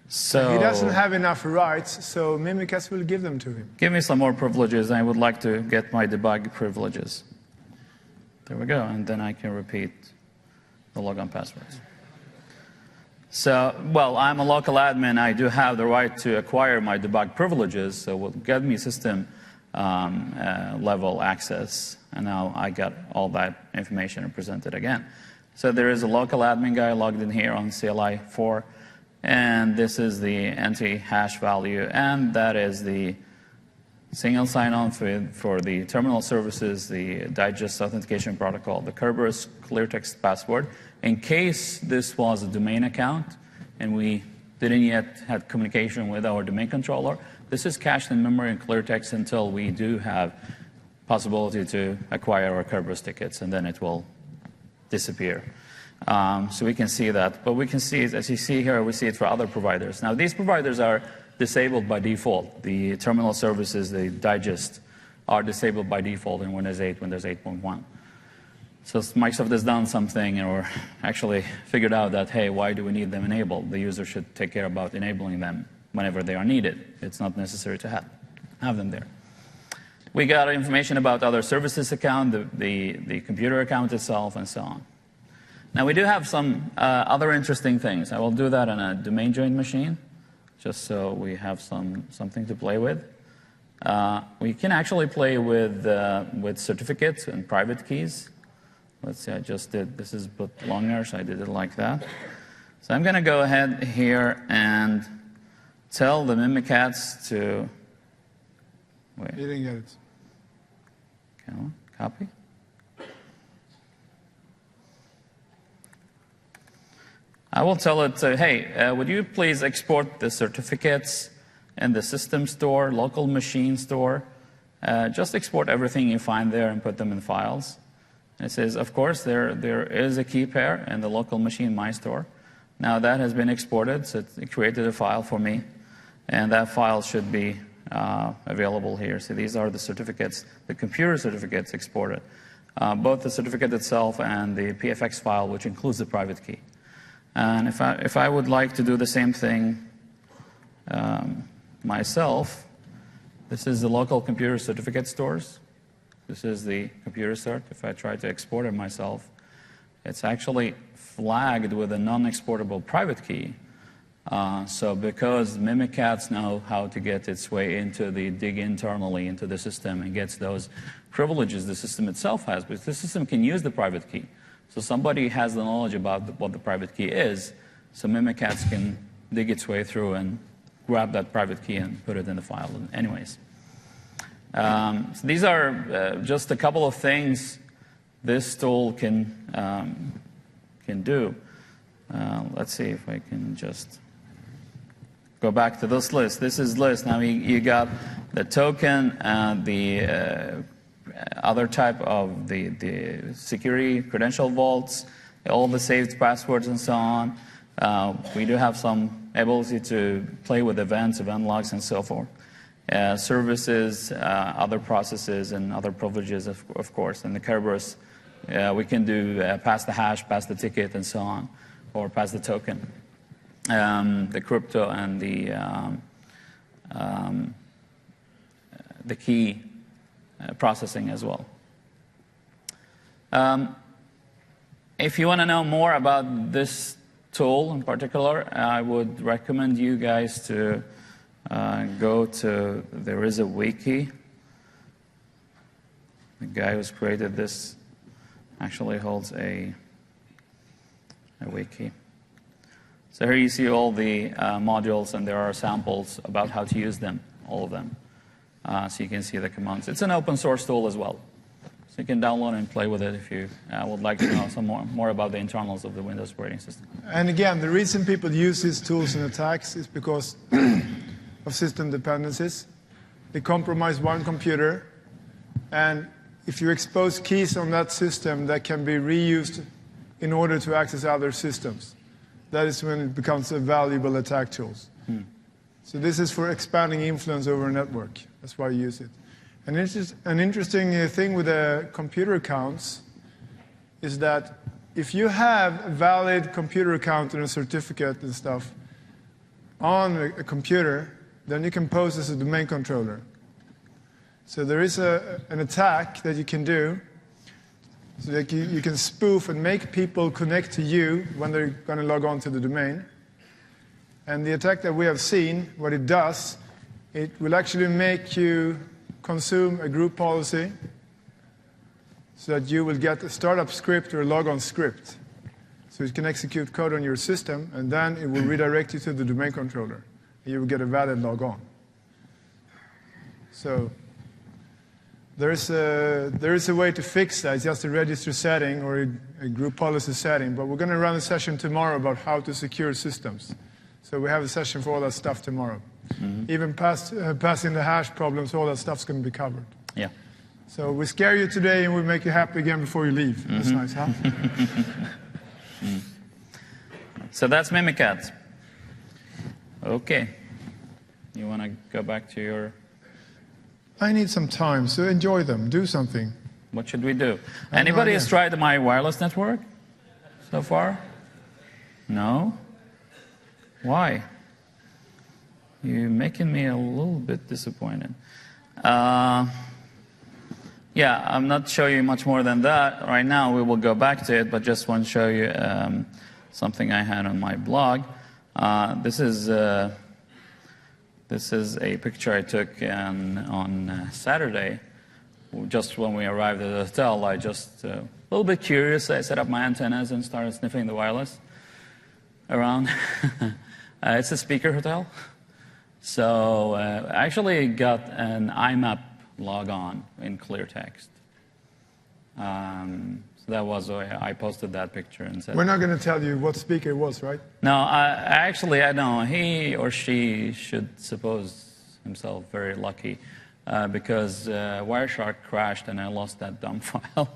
So he doesn't have enough rights, so Mimikatz will give them to him. Give me some more privileges. I would like to get my debug privileges. There we go, and then I can repeat the logon passwords. So, well, I'm a local admin. I do have the right to acquire my debug privileges, so it will get me system level access, and now I got all that information presented again. So there is a local admin guy logged in here on CLI 4. And this is the NT-hash value, and that is the single sign-on for the terminal services, the Digest authentication protocol, the Kerberos clear text password. In case this was a domain account and we didn't yet have communication with our domain controller, this is cached in memory in clear text until we do have possibility to acquire our Kerberos tickets, and then it will disappear. So we can see that, but we can see, as you see here, we see it for other providers. Now, these providers are disabled by default. The terminal services, the Digest, are disabled by default in Windows 8, Windows 8.1. So Microsoft has done something, or actually figured out that, hey, why do we need them enabled? The user should take care about enabling them whenever they are needed. It's not necessary to have them there. We got information about other services account, the computer account itself, and so on. Now, we do have some other interesting things. I will do that on a domain joined machine, just so we have something to play with. We can actually play with certificates and private keys. Let's see, I just did, this is but longer, so I did it like that. So I'm going to go ahead here and tell the Mimikatz to, wait. You didn't get it. Come on, copy. I will tell it, hey, would you please export the certificates in the system store, local machine store? Just export everything you find there and put them in files. And it says, of course, there is a key pair in the local machine my store. Now that has been exported, so it created a file for me, and that file should be available here. So these are the certificates, the computer certificates exported, both the certificate itself and the PFX file, which includes the private key. And if I would like to do the same thing myself, this is the local computer certificate stores. This is the computer cert. If I try to export it myself, it's actually flagged with a non-exportable private key. So because Mimikatz know how to get its way into dig internally into the system and gets those privileges the system itself has, but the system can use the private key. So somebody has the knowledge about what the private key is, so Mimikatz can dig its way through and grab that private key and put it in the file anyways. So these are just a couple of things this tool can do. Let's see if I can just go back to this list. This is list. Now you got the token, the other type of the security credential vaults, all the saved passwords and so on. We do have some ability to play with events, event logs, and so forth. Services, other processes, and other privileges, of course. And the Kerberos, we can do pass the hash, pass the ticket, and so on, or pass the token. The crypto and the key processing as well. If you want to know more about this tool in particular, I would recommend you guys to go to, there is a wiki. The guy who's created this actually holds a wiki. So here you see all the modules, and there are samples about how to use them, all of them. So you can see the commands. It's an open source tool as well. So you can download and play with it if you would like to know some more about the internals of the Windows operating system. And again, the reason people use these tools in attacks is because of system dependencies. They compromise one computer, and if you expose keys on that system that can be reused in order to access other systems, that is when it becomes a valuable attack tool. So this is for expanding influence over a network. That's why you use it. And an interesting thing with the computer accounts is that if you have a valid computer account and a certificate and stuff on a computer, then you can pose as a domain controller. So there is an attack that you can do so that you can spoof and make people connect to you when they're going to log on to the domain. And the attack that we have seen, what it does, it will actually make you consume a group policy so that you will get a startup script or a logon script. So it can execute code on your system, and then it will redirect you to the domain controller. And you will get a valid logon. So there is a way to fix that. It's just a register setting or a group policy setting. But we're going to run a session tomorrow about how to secure systems. So we have a session for all that stuff tomorrow. Even passing the hash problems, all that stuff's going to be covered. Yeah. So we scare you today and we make you happy again before you leave. That's nice, huh? So that's Mimikatz. Okay. You want to go back to your... I need some time, so enjoy them. Do something. What should we do? Anybody has tried my wireless network so far? No? Why? You're making me a little bit disappointed. Yeah, I'm not showing you much more than that. Right now, we will go back to it, but just want to show you something I had on my blog. This is a picture I took on Saturday. Just when we arrived at the hotel, I just, a little bit curious, I set up my antennas and started sniffing the wireless around. It's a speaker hotel. So I actually got an IMAP logon in clear text. So that was why I posted that picture and said... We're not going to tell you what speaker it was, right? No, I know. He or she should suppose himself very lucky because Wireshark crashed and I lost that dumb file.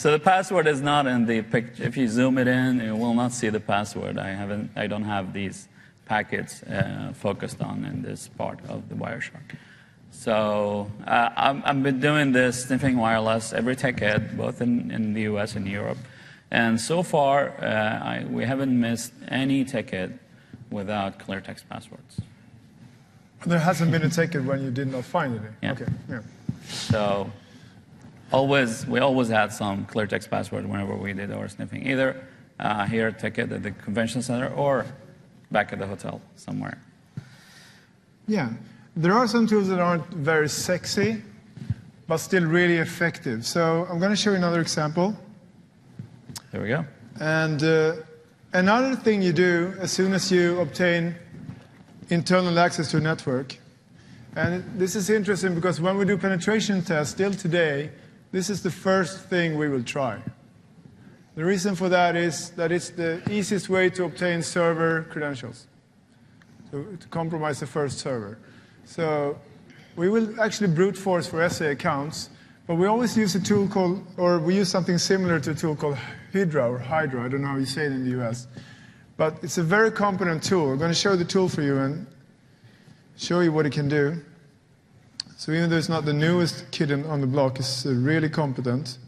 So the password is not in the picture. If you zoom it in, you will not see the password. I don't have these packets focused on in this part of the Wireshark. So I've been doing this sniffing wireless every TechEd, both in the US and Europe. And so far, we haven't missed any TechEd without clear text passwords. There hasn't been a TechEd when you did not find any? Yeah. Okay, yeah. So we always had some clear text password whenever we did our sniffing, either here at TechEd at the convention center or back at the hotel somewhere. Yeah. There are some tools that aren't very sexy, but still really effective. So I'm going to show you another example. There we go. And another thing you do as soon as you obtain internal access to a network, and this is interesting because when we do penetration tests, still today, this is the first thing we will try. The reason for that is that it's the easiest way to obtain server credentials, to compromise the first server. So we will actually brute force for SA accounts, but we always use a tool called, or we use something similar to a tool called Hydra, or Hydra, I don't know how you say it in the US. But it's a very competent tool. I'm going to show the tool for you and show you what it can do. So even though it's not the newest kid on the block, it's really competent.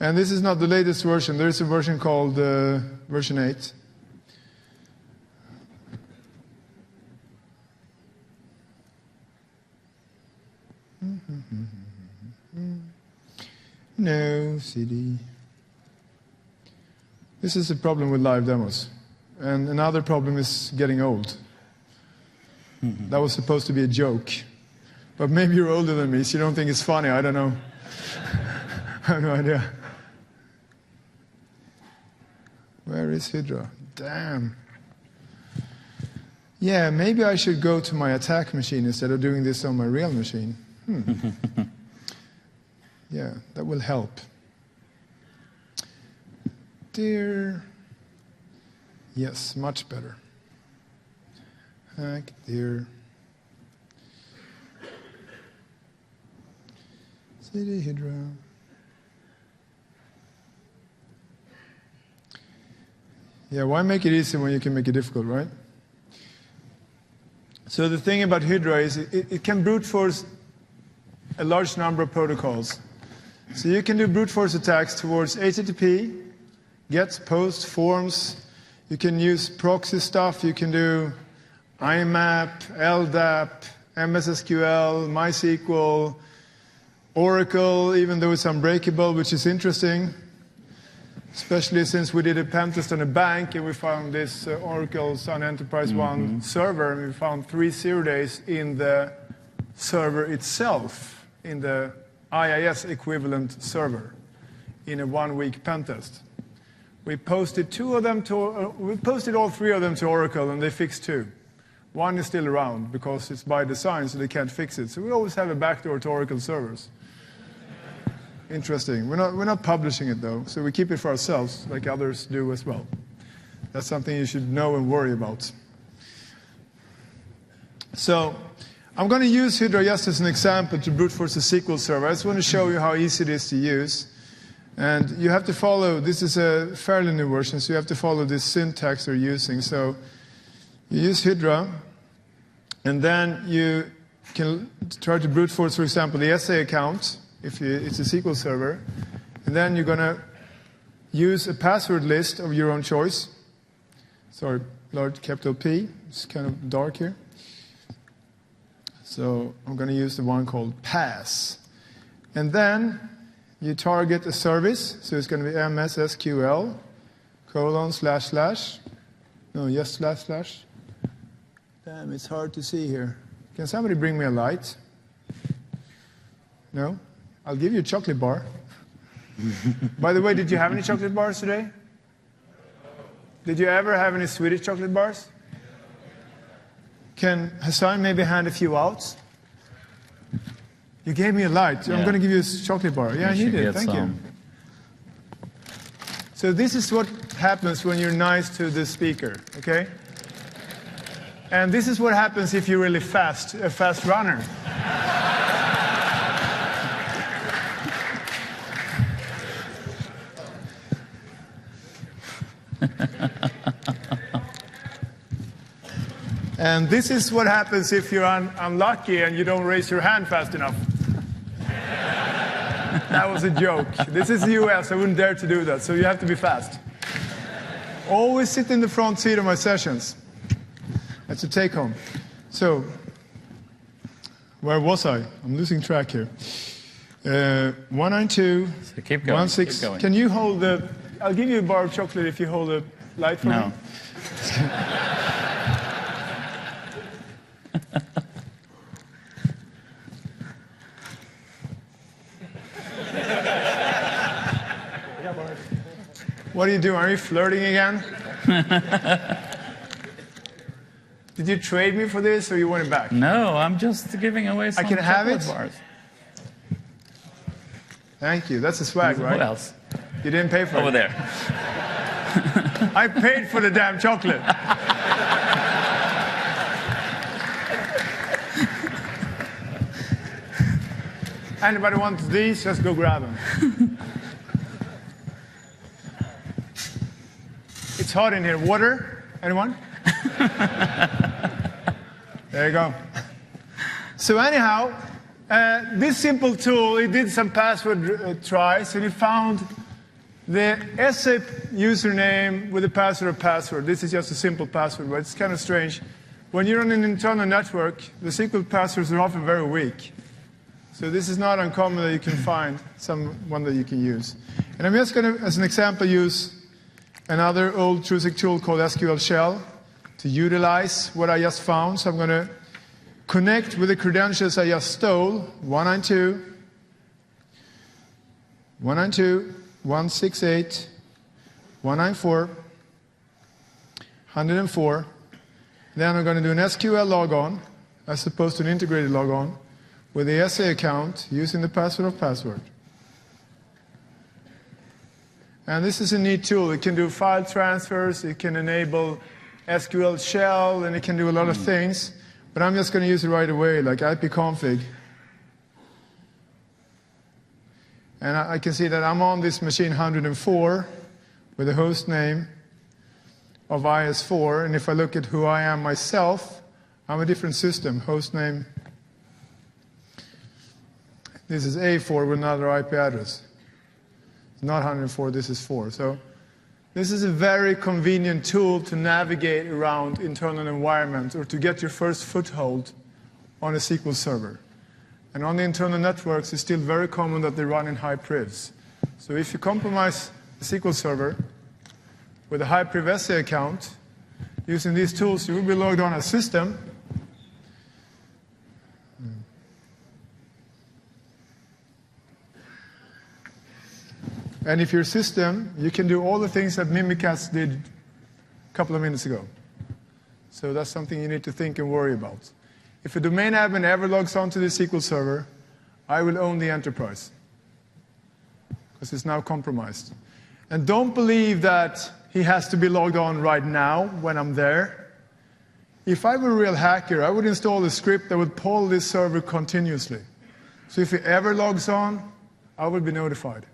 And this is not the latest version. There is a version called version 8. No, CD. This is a problem with live demos. And another problem is getting old. That was supposed to be a joke. But maybe you're older than me, so you don't think it's funny. I don't know. I have no idea. Where is Hydra? Damn. Yeah, maybe I should go to my attack machine instead of doing this on my real machine. Yeah, that will help. Dear. Yes, much better. Hack, dear. City Hydra. Yeah, why make it easy when you can make it difficult, right? So the thing about Hydra is it can brute force a large number of protocols. So you can do brute force attacks towards HTTP, GET, POST, forms. You can use proxy stuff. You can do IMAP, LDAP, MS SQL, MySQL, Oracle, even though it's unbreakable, which is interesting, especially since we did a pen test on a bank and we found this Oracle Sun Enterprise One server, and we found 3 0 days in the server itself, in the IIS equivalent server, in a 1-week pen test. We posted all 3 of them to Oracle, and they fixed 2. 1 is still around because it's by design, so they can't fix it. So we always have a backdoor to Oracle servers. Interesting. We're not publishing it though, so we keep it for ourselves, like others do as well. That's something you should know and worry about. So I'm going to use Hydra just as an example to brute force a SQL server. I just want to show you how easy it is to use. And you have to follow, this is a fairly new version, so you have to follow this syntax they're using. So you use Hydra, and then you can try to brute force, for example, the SA account, if it's a SQL server. And then you're going to use a password list of your own choice. Sorry, large capital P. It's kind of dark here. So I'm going to use the one called pass. And then you target a service. So it's going to be MS SQL, / no, yes, / Damn, it's hard to see here. Can somebody bring me a light? No? I'll give you a chocolate bar. By the way, did you have any chocolate bars today? Did you ever have any Swedish chocolate bars? Can Hasain maybe hand a few out? You gave me a light. Yeah. I'm going to give you a chocolate bar. Yeah, I need it. Thank you. So this is what happens when you're nice to the speaker, okay? And this is what happens if you're really fast, a fast runner. And this is what happens if you're unlucky and you don't raise your hand fast enough. That was a joke. This is the US. I wouldn't dare to do that. So you have to be fast. Always sit in the front seat of my sessions. That's a take home. So, where was I? I'm losing track here. 192, So keep going. 16. Keep going. Can you hold the... I'll give you a bar of chocolate if you hold the light for me. No. What are you doing? Are you flirting again? Did you trade me for this, or you want it back? No, I'm just giving away some can have chocolate it? bars. Thank you. That's a swag, right? Who else? You didn't pay for Over it. there. I paid for the damn chocolate. Anybody wants these? Just go grab them. It's hot in here. Water? Anyone? There you go. So anyhow, this simple tool, it did some password tries, and it found the SAP username with the password. This is just a simple password, but it's kind of strange. When you're on an internal network, the SQL passwords are often very weak. So this is not uncommon that you can find one that you can use. And I'm just going to, as an example, use another old TWC tool called SQL Shell to utilize what I just found. So I'm going to connect with the credentials I just stole, 192, 168, 194, 104. Then I'm going to do an SQL logon as opposed to an integrated logon with the SA account using the password of password. And this is a neat tool. It can do file transfers, it can enable SQL shell, and it can do a lot of things. But I'm just going to use it right away, like ipconfig. And I can see that I'm on this machine 104 with a host name of IS4. And if I look at who I am myself, I'm a different system, host name. This is A4 with another IP address. It's not 104, this is 4. So this is a very convenient tool to navigate around internal environments or to get your first foothold on a SQL server. And on the internal networks, it's still very common that they run in high privs. So if you compromise the SQL server with a high priv SA account, using these tools, you will be logged on a system. And if your system, you can do all the things that Mimikatz did a couple of minutes ago. So that's something you need to think and worry about. If a domain admin ever logs onto the SQL server, I will own the enterprise, because it's now compromised. And don't believe that he has to be logged on right now when I'm there. If I were a real hacker, I would install a script that would poll this server continuously. So if he ever logs on, I would be notified.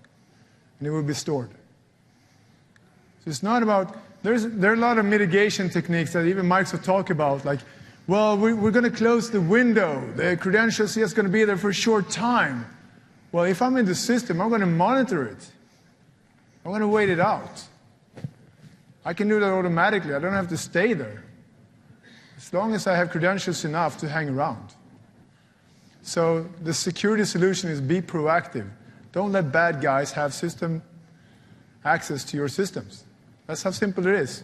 And it will be stored. So it's not about, there are a lot of mitigation techniques that even Microsoft talk about, like, well, we're going to close the window. The credentials are just going to be there for a short time. Well, if I'm in the system, I'm going to monitor it. I'm going to wait it out. I can do that automatically. I don't have to stay there. As long as I have credentials enough to hang around. So the security solution is be proactive. Don't let bad guys have system access to your systems. That's how simple it is.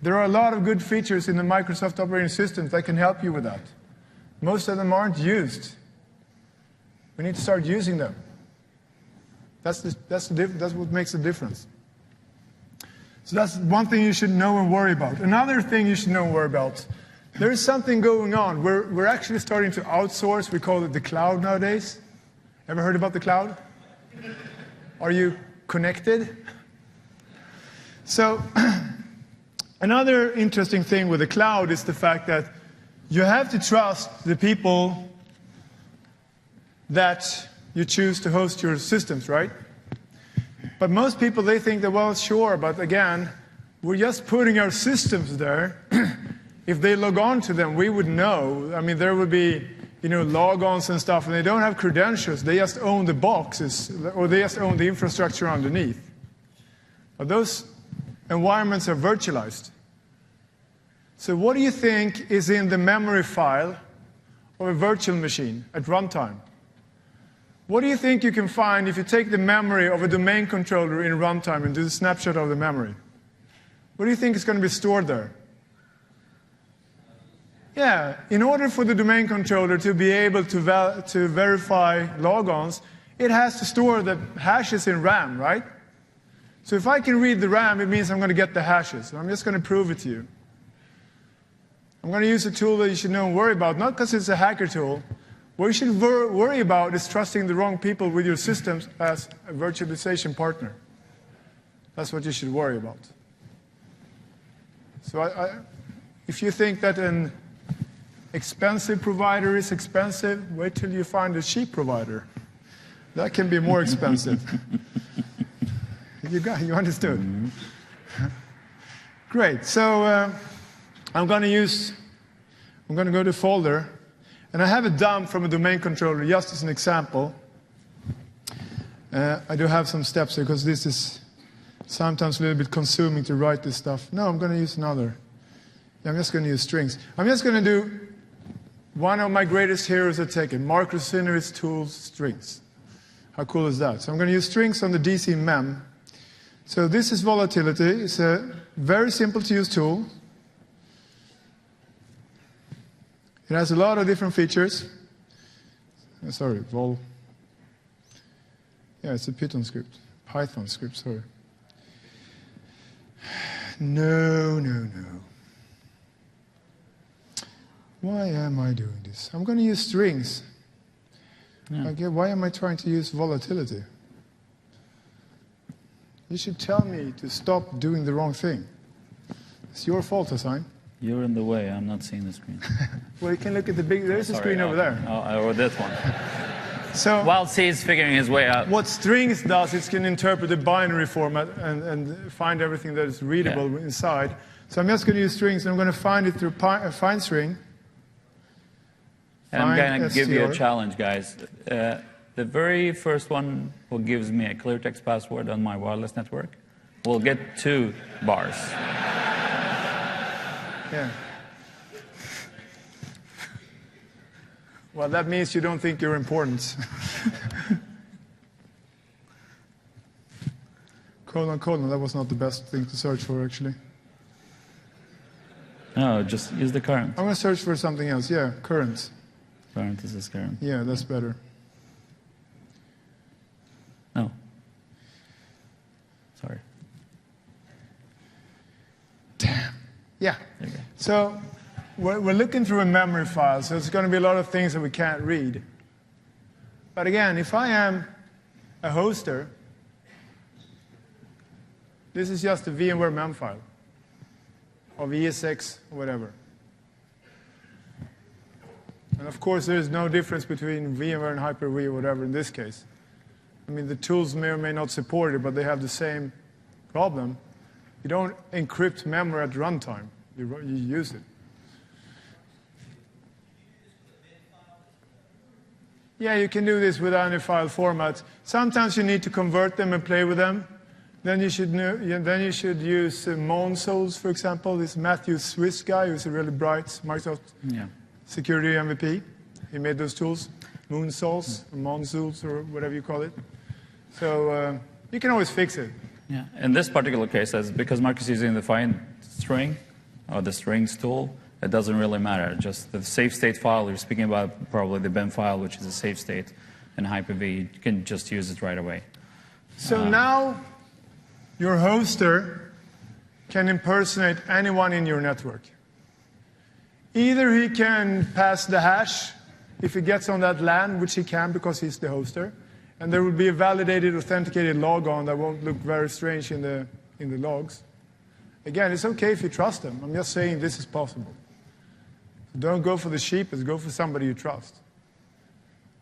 There are a lot of good features in the Microsoft operating systems that can help you with that. Most of them aren't used. We need to start using them. That's what makes a difference. So that's one thing you should know and worry about. Another thing you should know and worry about, there is something going on. We're actually starting to outsource. We call it the cloud nowadays. Ever heard about the cloud? Are you connected? So another interesting thing with the cloud is the fact that you have to trust the people that you choose to host your systems, right? But most people, they think that, well, sure, but again, we're just putting our systems there. if they log on to them, we would know. I mean, there would be, logons and stuff, and they don't have credentials. They just own the boxes, or they just own the infrastructure underneath. But those environments are virtualized. So what do you think is in the memory file of a virtual machine at runtime? What do you think you can find if you take the memory of a domain controller in runtime and do the snapshot of the memory? What do you think is going to be stored there? Yeah, in order for the domain controller to be able to verify logons, it has to store the hashes in RAM, right? So if I can read the RAM, it means I'm going to get the hashes. So I'm just going to prove it to you. I'm going to use a tool that you should not worry about, not because it's a hacker tool. What you should worry about is trusting the wrong people with your systems as a virtualization partner. That's what you should worry about. So if you think that an expensive provider is expensive, wait till you find a cheap provider. That can be more expensive. You understood? Mm-hmm. Great. So I'm going to go to folder, and I have a dump from a domain controller just as an example. I do have some steps here because this is sometimes a little bit consuming to write this stuff. No, I'm going to use another. I'm just going to use strings. I'm just going to do one of my greatest heroes at tech, Mark Rosinovic's tools, strings. How cool is that? So I'm going to use strings on the DC mem. So this is volatility. It's a very simple to use tool. It has a lot of different features. Sorry, vol. Yeah, it's a Python script. Python script, sorry. No. Why am I doing this? I'm going to use strings. Yeah. Okay, why am I trying to use volatility? You should tell me to stop doing the wrong thing. It's your fault, Hasain. You're in the way. I'm not seeing the screen. Well, you can look at the big... There's a screen over there. Oh, that one. So, while C's figuring his way out. What strings does, it can interpret the binary format and find everything that is readable inside. So I'm just going to use strings, and I'm going to find it through find string. And I'm going to give you a challenge, guys. The very first one who gives me a clear text password on my wireless network will get 2 bars. Yeah. Well, that means you don't think you're important. colon, that was not the best thing to search for, actually. No, just use the current. I'm going to search for something else. Yeah, current. Parenthesis current. Yeah, that's better. No. Sorry. Damn. Yeah. So we're looking through a memory file, so it's going to be a lot of things that we can't read. But again, if I am a hoster, this is just a VMware mem file, or ESX, or whatever. And of course, there is no difference between VMware and Hyper-V or whatever in this case. I mean, the tools may or may not support it, but they have the same problem. You don't encrypt memory at runtime. You use it. Yeah, you can do this with any file format. Sometimes you need to convert them and play with them. Then you should use Monsols, for example. This Matthew Swiss guy, who's a really bright Microsoft security MVP. He made those tools, Moonsols, or Monsols, or whatever you call it. So you can always fix it. Yeah. In this particular case, because Mark is using the find string, or the strings tool, it doesn't really matter. Just the safe state file, you're speaking about probably the BEM file, which is a safe state, and Hyper-V, you can just use it right away. So now your hoster can impersonate anyone in your network. Either he can pass the hash if he gets on that LAN, which he can because he's the hoster, and there will be a validated, authenticated logon that won't look very strange in the logs. Again, it's okay if you trust them. I'm just saying this is possible. So don't go for the cheapest, go for somebody you trust.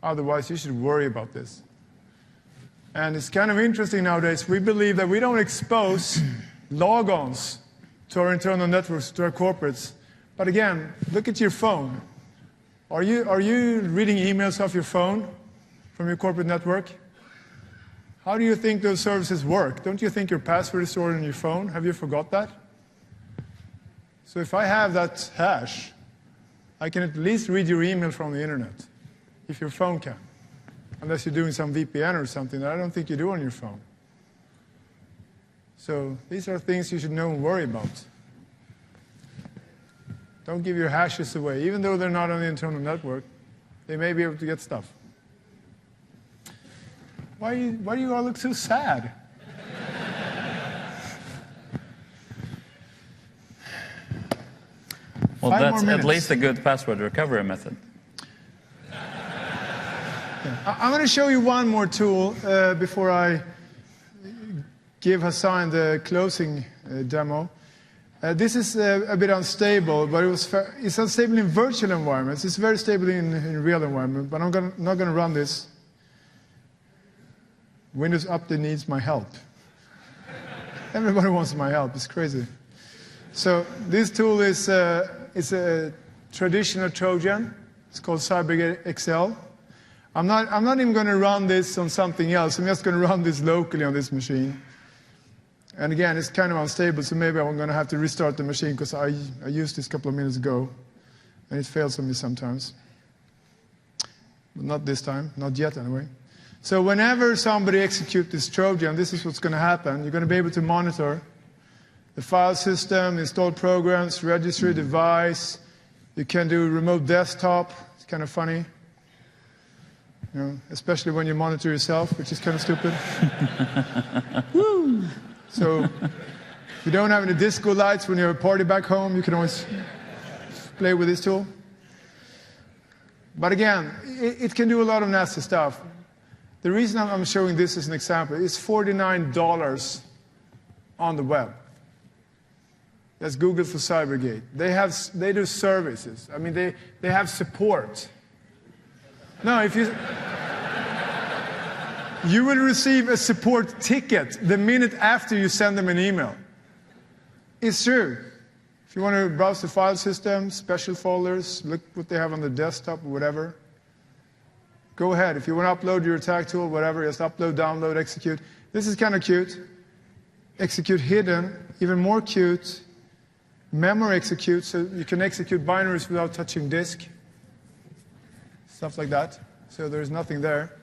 Otherwise, you should worry about this. And it's kind of interesting nowadays. We believe that we don't expose logons to our internal networks, to our corporates, But again, look at your phone. Are you reading emails off your phone from your corporate network? How do you think those services work? Don't you think your password is stored on your phone? Have you forgot that? So if I have that hash, I can at least read your email from the internet, if your phone can. Unless you're doing some VPN or something that I don't think you do on your phone. So these are things you should know and worry about. Don't give your hashes away. Even though they're not on the internal network, they may be able to get stuff. Why do you all look so sad? Well, that's at least a good password recovery method. I'm going to show you one more tool before I give Hasain the closing demo. This is a bit unstable, but it's unstable in virtual environments. It's very stable in real environment, but I'm not going to run this. Windows Update needs my help. Everybody wants my help. It's crazy. So this tool is a traditional Trojan. It's called CyberXL. I'm not even going to run this on something else. I'm just going to run this locally on this machine. And again, it's kind of unstable, so maybe I'm going to have to restart the machine because I used this a couple of minutes ago, and it fails on me sometimes. But not this time, not yet anyway. So whenever somebody executes this Trojan, this is what's going to happen. You're going to be able to monitor the file system, install programs, register a device. You can do remote desktop. It's kind of funny. You know, especially when you monitor yourself, which is kind of stupid. Woo! So if you don't have any disco lights when you're at a party back home, you can always play with this tool. But again, it can do a lot of nasty stuff. The reason I'm showing this as an example is $49 on the web. That's Google for Cybergate. They do services. I mean, they have support. No, if you will receive a support ticket the minute after you send them an email. It's true. If you want to browse the file system, special folders, look what they have on the desktop or whatever, go ahead. If you want to upload your attack tool, whatever, just upload, download, execute. This is kind of cute. Execute hidden, even more cute. Memory execute, so you can execute binaries without touching disk. Stuff like that. So there's nothing there.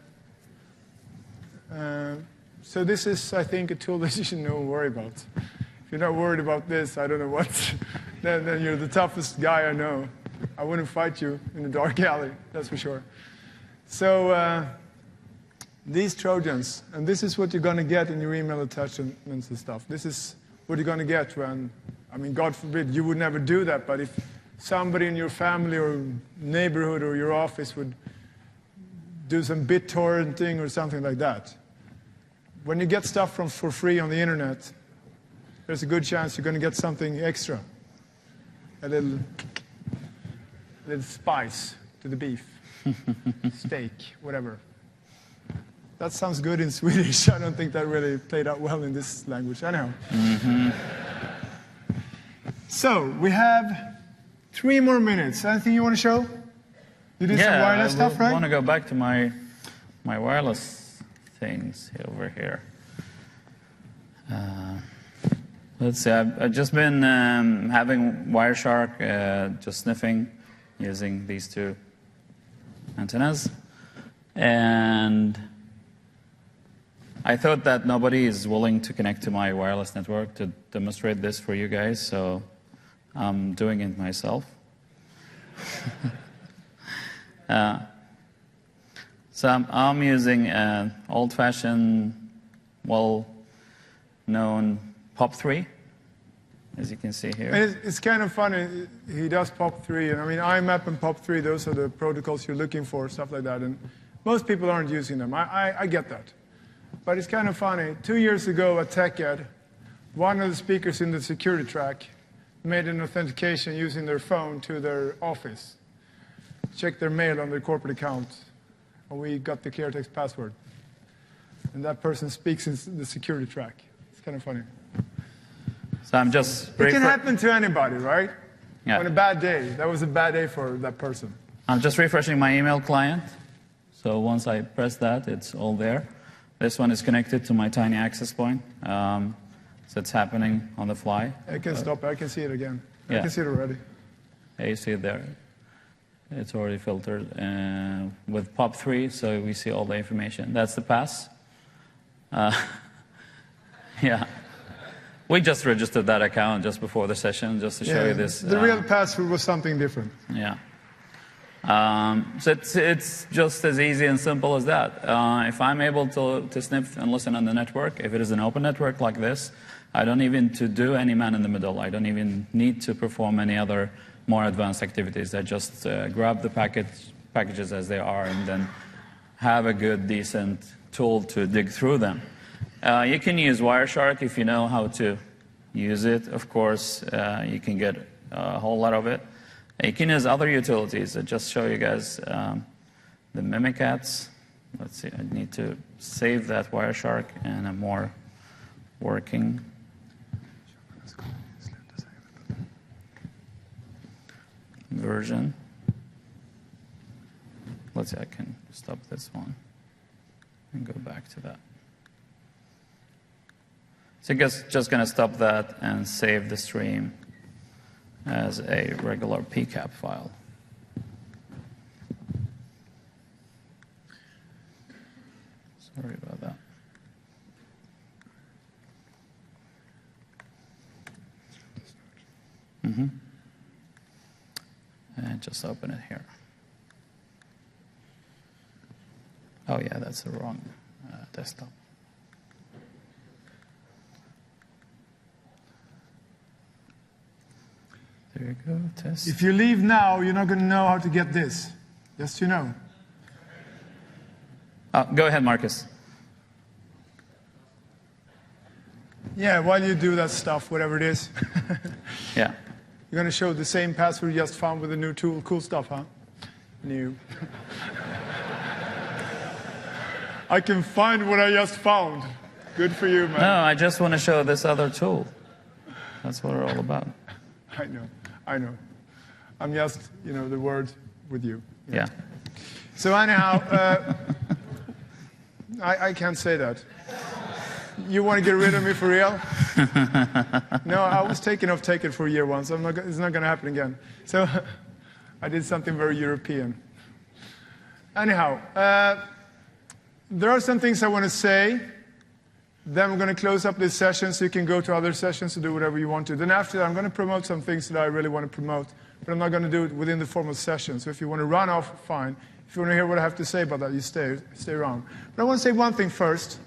So this is, I think, a tool that you should not worry about. If you're not worried about this, I don't know what. then you're the toughest guy I know. I wouldn't fight you in a dark alley, that's for sure. So these Trojans, and this is what you're going to get in your email attachments and stuff. This is what you're going to get when, I mean, God forbid, you would never do that, but if somebody in your family or neighborhood or your office would do some BitTorrenting or something like that. When you get stuff for free on the internet, there's a good chance you're going to get something extra. A little spice to the beef, steak, whatever. That sounds good in Swedish. I don't think that really played out well in this language. Anyhow. So we have 3 more minutes. Anything you want to show? You did some wireless stuff, right? I want to go back to my wireless things over here. Let's see. I've just been having Wireshark, just sniffing, using these 2 antennas, and I thought that nobody is willing to connect to my wireless network to demonstrate this for you guys, so I'm doing it myself. So I'm using an old-fashioned, well-known POP3, as you can see here. And it's kind of funny. He does POP3, and I mean, IMAP and POP3, those are the protocols you're looking for, stuff like that. And most people aren't using them. I get that. But it's kind of funny. 2 years ago at TechEd, one of the speakers in the security track made an authentication using their phone to their office. Checked their mail on their corporate account, and we got the clear text password. And that person speaks in the security track. It's kind of funny. So I'm just... It can happen to anybody, right? Yeah. On a bad day. That was a bad day for that person. I'm just refreshing my email client. So once I press that, it's all there. This one is connected to my tiny access point. So it's happening on the fly. I can stop. I can see it again. Yeah. I can see it already. Yeah, you see it there. It's already filtered with POP3, so we see all the information. That's the pass. Yeah. We just registered that account just before the session, just to show you this. The real password was something different. Yeah. So it's just as easy and simple as that. If I'm able to sniff and listen on the network, if it is an open network like this, I don't even to do any man in the middle. I don't even need to perform any other more advanced activities. I just grab the packages as they are and then have a good, decent tool to dig through them. You can use Wireshark if you know how to use it. Of course, you can get a whole lot of it. You can use other utilities. I just show you guys the Mimikatz. Let's see, I need to save that Wireshark and a more working. Version. Let's see, I can stop this one and go back to that. So I guess just going to stop that and save the stream as a regular PCAP file. Sorry about that. And just open it here. Oh yeah, that's the wrong desktop. There you go, test. If you leave now, you're not going to know how to get this. Just you know. Go ahead, Marcus. Yeah, while you do that stuff, whatever it is, Yeah. you're going to show the same password you just found with a new tool. Cool stuff, huh? New. I can find what I just found. Good for you, man. No, I just want to show this other tool. That's what we're all about. I know. I'm just, the word with you. Yeah. So anyhow, I can't say that. You want to get rid of me for real? No, I was taken off Take It for a year once. It's not going to happen again. So I did something very European. Anyhow, there are some things I want to say. Then we're going to close up this session so you can go to other sessions to do whatever you want to. Then after that, I'm going to promote some things that I really want to promote, but I'm not going to do it within the formal session. So if you want to run off, fine. If you want to hear what I have to say about that, you stay around. But I want to say one thing first.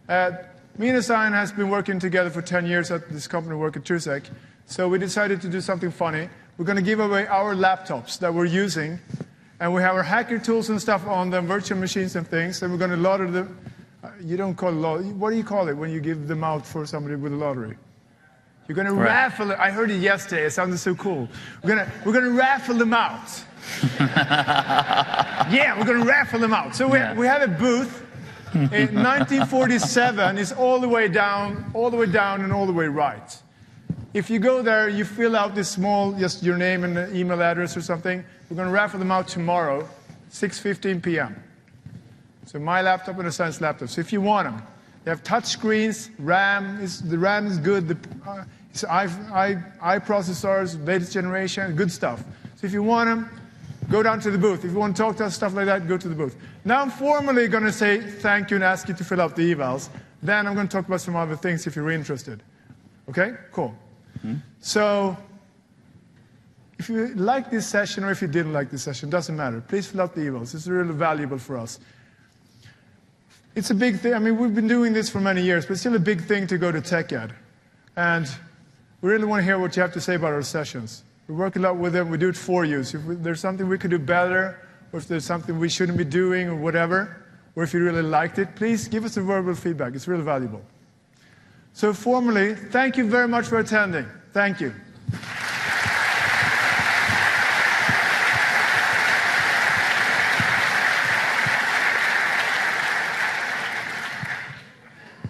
Me and Hasain has been working together for 10 years at this company, work at TWC. So we decided to do something funny. We're going to give away our laptops that we're using, and we have our hacker tools and stuff on them, virtual machines and things, and we're going to lottery them. You don't call it lottery. What do you call it when you give them out for somebody with a lottery? You're going to raffle it. I heard it yesterday. It sounded so cool. We're going to raffle them out. Yeah, we're going to raffle them out. So we have a booth. In 1947, it's all the way down, and all the way right. If you go there, you fill out this small, just your name and an email address or something. We're going to raffle them out tomorrow, 6:15 p.m. So my laptop and Hasain's laptop. So if you want them, they have touch screens, the RAM is good, it's processors, latest generation, good stuff. So if you want them, go down to the booth. If you want to talk to us, stuff like that, go to the booth. Now I'm formally going to say thank you and ask you to fill out the evals. Then I'm going to talk about some other things if you're interested. Okay? Cool. So if you like this session or if you didn't like this session, doesn't matter. Please fill out the evals. It's really valuable for us. It's a big thing. I mean, we've been doing this for many years, but it's still a big thing to go to TechEd. And we really want to hear what you have to say about our sessions. We work a lot with them. We do it for you. So if there's something we could do better, or if there's something we shouldn't be doing, or whatever, or if you really liked it, please give us a verbal feedback. It's really valuable. So formally, thank you very much for attending. Thank you.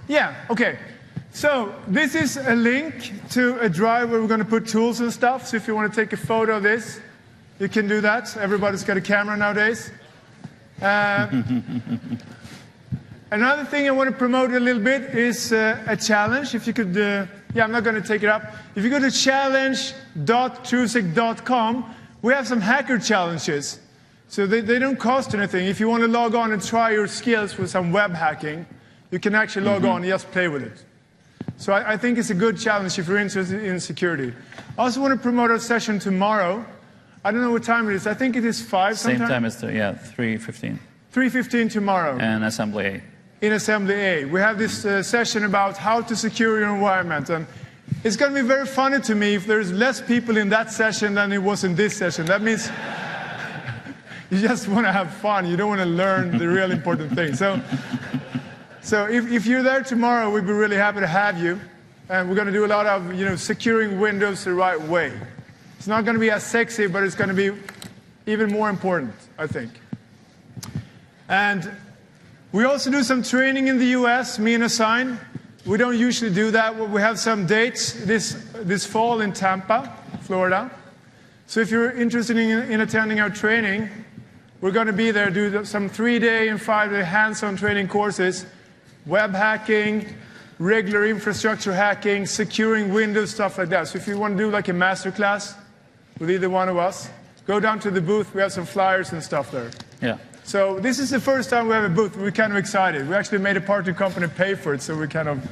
Yeah, okay. So this is a link to a drive where we're going to put tools and stuff. So if you want to take a photo of this, you can do that. Everybody's got a camera nowadays. Another thing I want to promote a little bit is a challenge. If you could, yeah, I'm not going to take it up. If you go to challenge.trusec.com, we have some hacker challenges. So they don't cost anything. If you want to log on and try your skills with some web hacking, you can actually log on and just play with it. So I think it's a good challenge if you're interested in security. I also want to promote our session tomorrow. I don't know what time it is. I think it is 5 Same sometime. time as, yeah, 3:15. 3:15 tomorrow. And Assembly A. In Assembly A. We have this session about how to secure your environment. And it's going to be very funny to me if there's less people in that session than it was in this session. That means you just want to have fun. You don't want to learn the real important things. So if you're there tomorrow, we'd be really happy to have you. And we're going to do a lot of, securing Windows the right way. It's not going to be as sexy, but it's going to be even more important, I think. And we also do some training in the US, me and Hasain. We don't usually do that. We have some dates this fall in Tampa, Florida. So if you're interested in attending our training, we're going to be there, do some 3-day and 5-day hands-on training courses, web hacking, regular infrastructure hacking, securing Windows, stuff like that. So if you want to do like a master class with either one of us, go down to the booth. We have some flyers and stuff there. Yeah. So this is the first time we have a booth. We're kind of excited. We actually made a partner company pay for it, so we kind of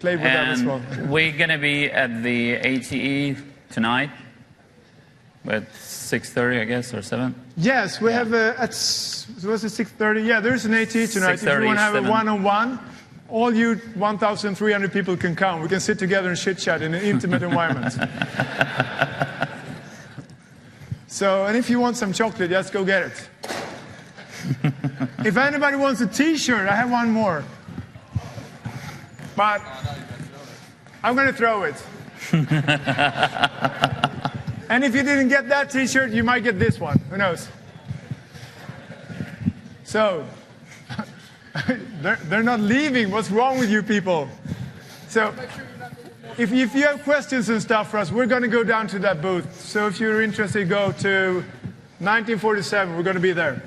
played with that as well. We're going to be at the ATE tonight at 6:30, I guess, or 7. Yes, we have was it 6:30? Yeah, there's an ATE tonight. If you want to have a one-on-one, all you 1,300 people can come. We can sit together and chit-chat in an intimate environment. So, and if you want some chocolate, just go get it. If anybody wants a T-shirt, I have one more. But I'm going to throw it. And if you didn't get that T-shirt, you might get this one. Who knows? So, they're not leaving. What's wrong with you people? So, if you have questions and stuff for us, we're going to go down to that booth. So if you're interested, go to 1947. We're going to be there.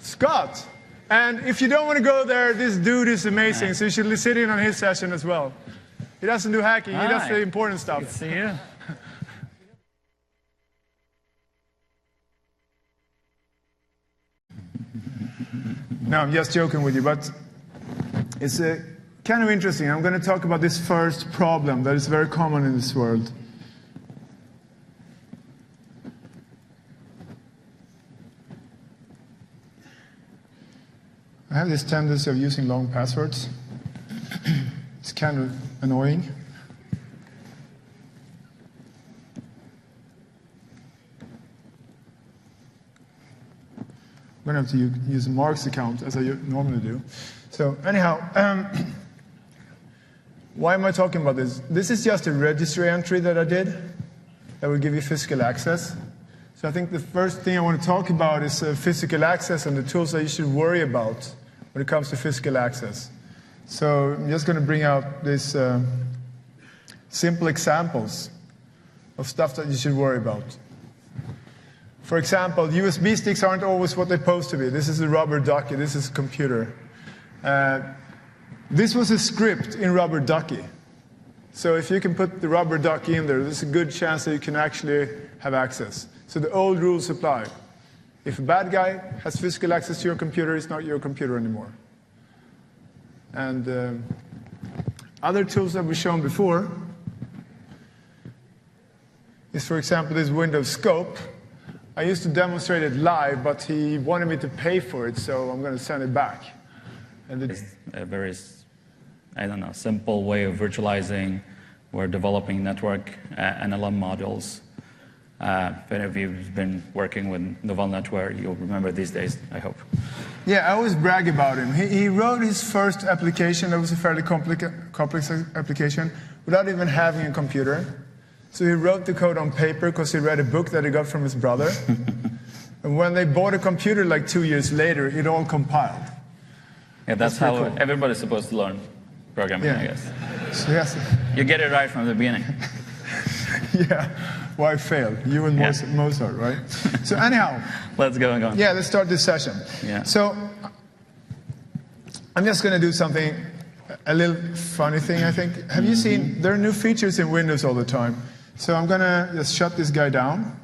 Scott. And if you don't want to go there, this dude is amazing, so you should sit in on his session as well. He doesn't do hacking, he does the important stuff. Good to see you. No, I'm just joking with you, but it's kind of interesting. I'm going to talk about this first problem that is very common in this world. I have this tendency of using long passwords. It's kind of annoying. I'm going to have to use Mark's account, as I normally do. So anyhow, why am I talking about this? This is just a registry entry that I did that will give you physical access. So I think the first thing I want to talk about is physical access and the tools that you should worry about when it comes to physical access. So I'm just going to bring out these simple examples of stuff that you should worry about. For example, USB sticks aren't always what they're supposed to be. This is a rubber ducky. This is a computer. This was a script in rubber ducky. So if you can put the rubber ducky in there, there's a good chance that you can actually have access. So the old rules apply. If a bad guy has physical access to your computer, it's not your computer anymore. And other tools that we've shown before is, for example, this Windows scope. I used to demonstrate it live, but he wanted me to pay for it, so I'm going to send it back. And it's a very, I don't know, simple way of virtualizing. We're developing network NLM modules. If any of you have been working with Novell Network, you'll remember these days, I hope. Yeah, I always brag about him. He wrote his first application that was a fairly complex application without even having a computer. So he wrote the code on paper because he read a book that he got from his brother. And when they bought a computer like 2 years later, it all compiled. Yeah, that's how cool. Everybody's supposed to learn. programming, I guess. So yes. You get it right from the beginning. Yeah. Why fail? You and Mozart, right? So anyhow. Let's go and go. Yeah, let's start this session. Yeah. So I'm just going to do something, a little funny thing, I think. Have you seen, there are new features in Windows all the time. So I'm going to just shut this guy down.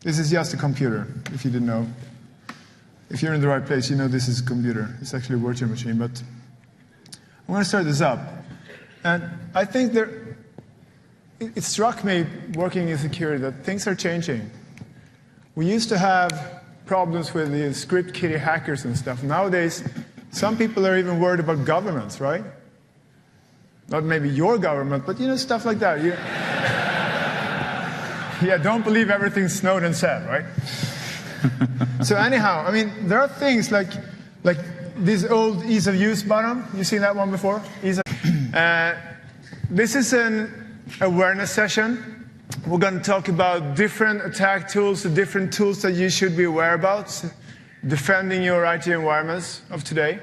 This is just a computer, if you didn't know. If you're in the right place, you know this is a computer. It's actually a virtual machine, but I'm going to start this up. And I think it struck me, working in security, that things are changing. We used to have problems with the script kiddie hackers and stuff. Nowadays, some people are even worried about governments, right? Not maybe your government, but stuff like that. Yeah, don't believe everything Snowden said, right? So anyhow, I mean, there are things like this old ease of use button. You seen that one before? This is an awareness session. We're going to talk about different attack tools, the different tools that you should be aware about, defending your IT environments of today.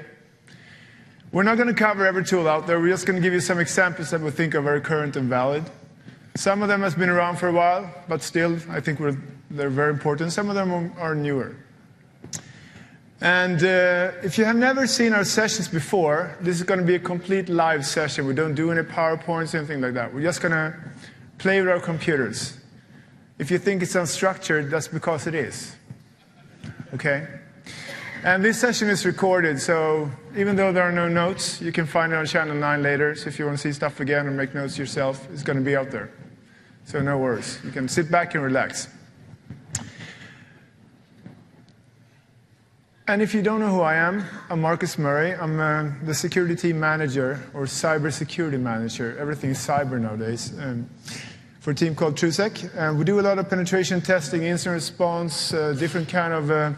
We're not going to cover every tool out there. We're just going to give you some examples that we think are very current and valid. Some of them has been around for a while, but still, I think they're very important. Some of them are newer. And if you have never seen our sessions before, this is going to be a complete live session. We don't do any PowerPoints, anything like that. We're just going to play with our computers. If you think it's unstructured, that's because it is. Okay? And this session is recorded, so even though there are no notes, you can find it on Channel 9 later. So if you want to see stuff again or make notes yourself, it's going to be out there. So no worries. You can sit back and relax. And if you don't know who I am, I'm Marcus Murray. I'm the security team manager, or cybersecurity manager. Everything is cyber nowadays. For a team called TWC. And we do a lot of penetration testing, incident response, different kind of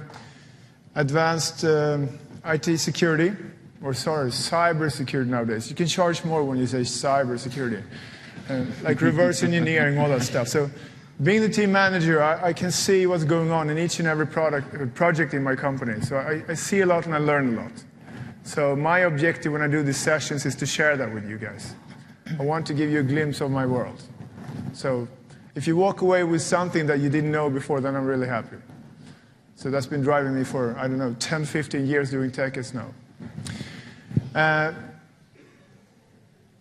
advanced IT security, or cyber security nowadays. You can charge more when you say cyber security. Like reverse engineering, all that stuff. So being the team manager, I can see what's going on in each and every project in my company. So I see a lot and I learn a lot. So my objective when I do these sessions is to share that with you guys. I want to give you a glimpse of my world. So if you walk away with something that you didn't know before, then I'm really happy. So that's been driving me for, I don't know, 10, 15 years doing tech as now.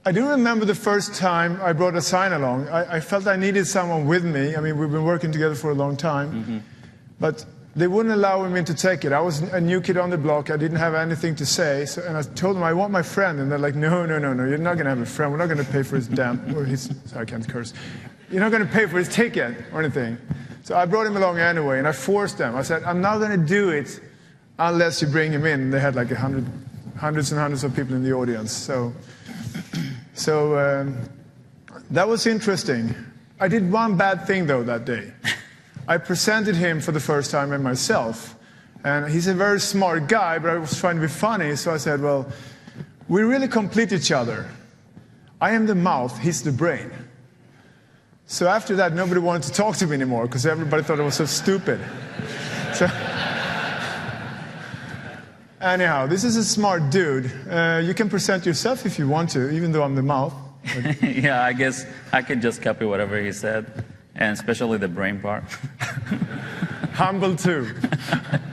I do remember the first time I brought Hasain along. I felt I needed someone with me. I mean, we've been working together for a long time. But they wouldn't allow me to take it. I was a new kid on the block. I didn't have anything to say. So, and I told them, I want my friend. And they're like, no, you're not going to have a friend. We're not going to pay for his sorry, I can't curse. You're not going to pay for his ticket or anything. So I brought him along anyway, and I forced them. I said, I'm not going to do it unless you bring him in. And they had like hundreds and hundreds of people in the audience. So that was interesting. I did one bad thing, though, that day. I presented him for the first time and myself. And he's a very smart guy, but I was trying to be funny. So I said, well, we really complete each other. I am the mouth, he's the brain. So after that, nobody wanted to talk to me anymore because everybody thought I was so stupid. So anyhow, this is a smart dude. You can present yourself if you want to, even though I'm the mouth. Yeah, I guess I could just copy whatever he said, and especially the brain part. Humble too.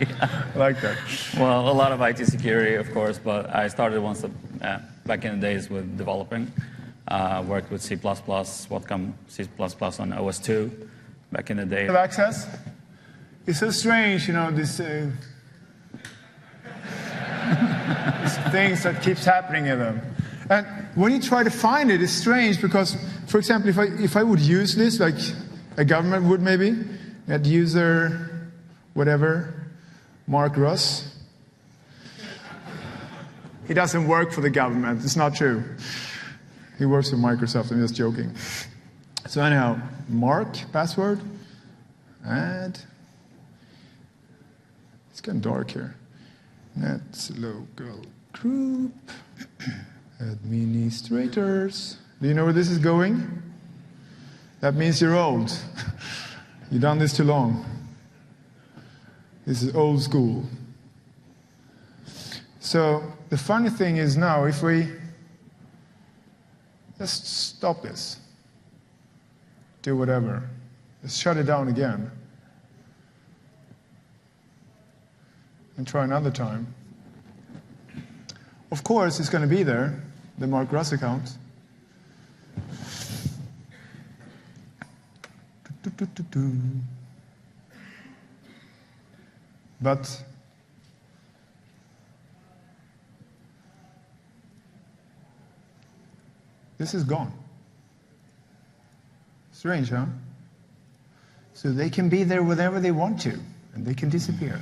Yeah. I like that. Well, a lot of IT security, of course, but I started once back in the days with developing. Worked with C++, Whatcom C++ on OS2 back in the day. Access? It's so strange, this things that keeps happening in them. And when you try to find it, it's strange because, for example, if I would use this, like a government would maybe, at user, whatever, Mark Russ. He doesn't work for the government. It's not true. He works for Microsoft. I'm just joking. So anyhow, Mark, password, add. It's getting dark here. Net local group, administrators. Do you know where this is going? That means you're old. You've done this too long. This is old school. So the funny thing is now, if we just stop this, do whatever, just shut it down again, and try another time. Of course, it's going to be there, the Mark Russ account. But this is gone. Strange, huh? So they can be there whenever they want to, and they can disappear.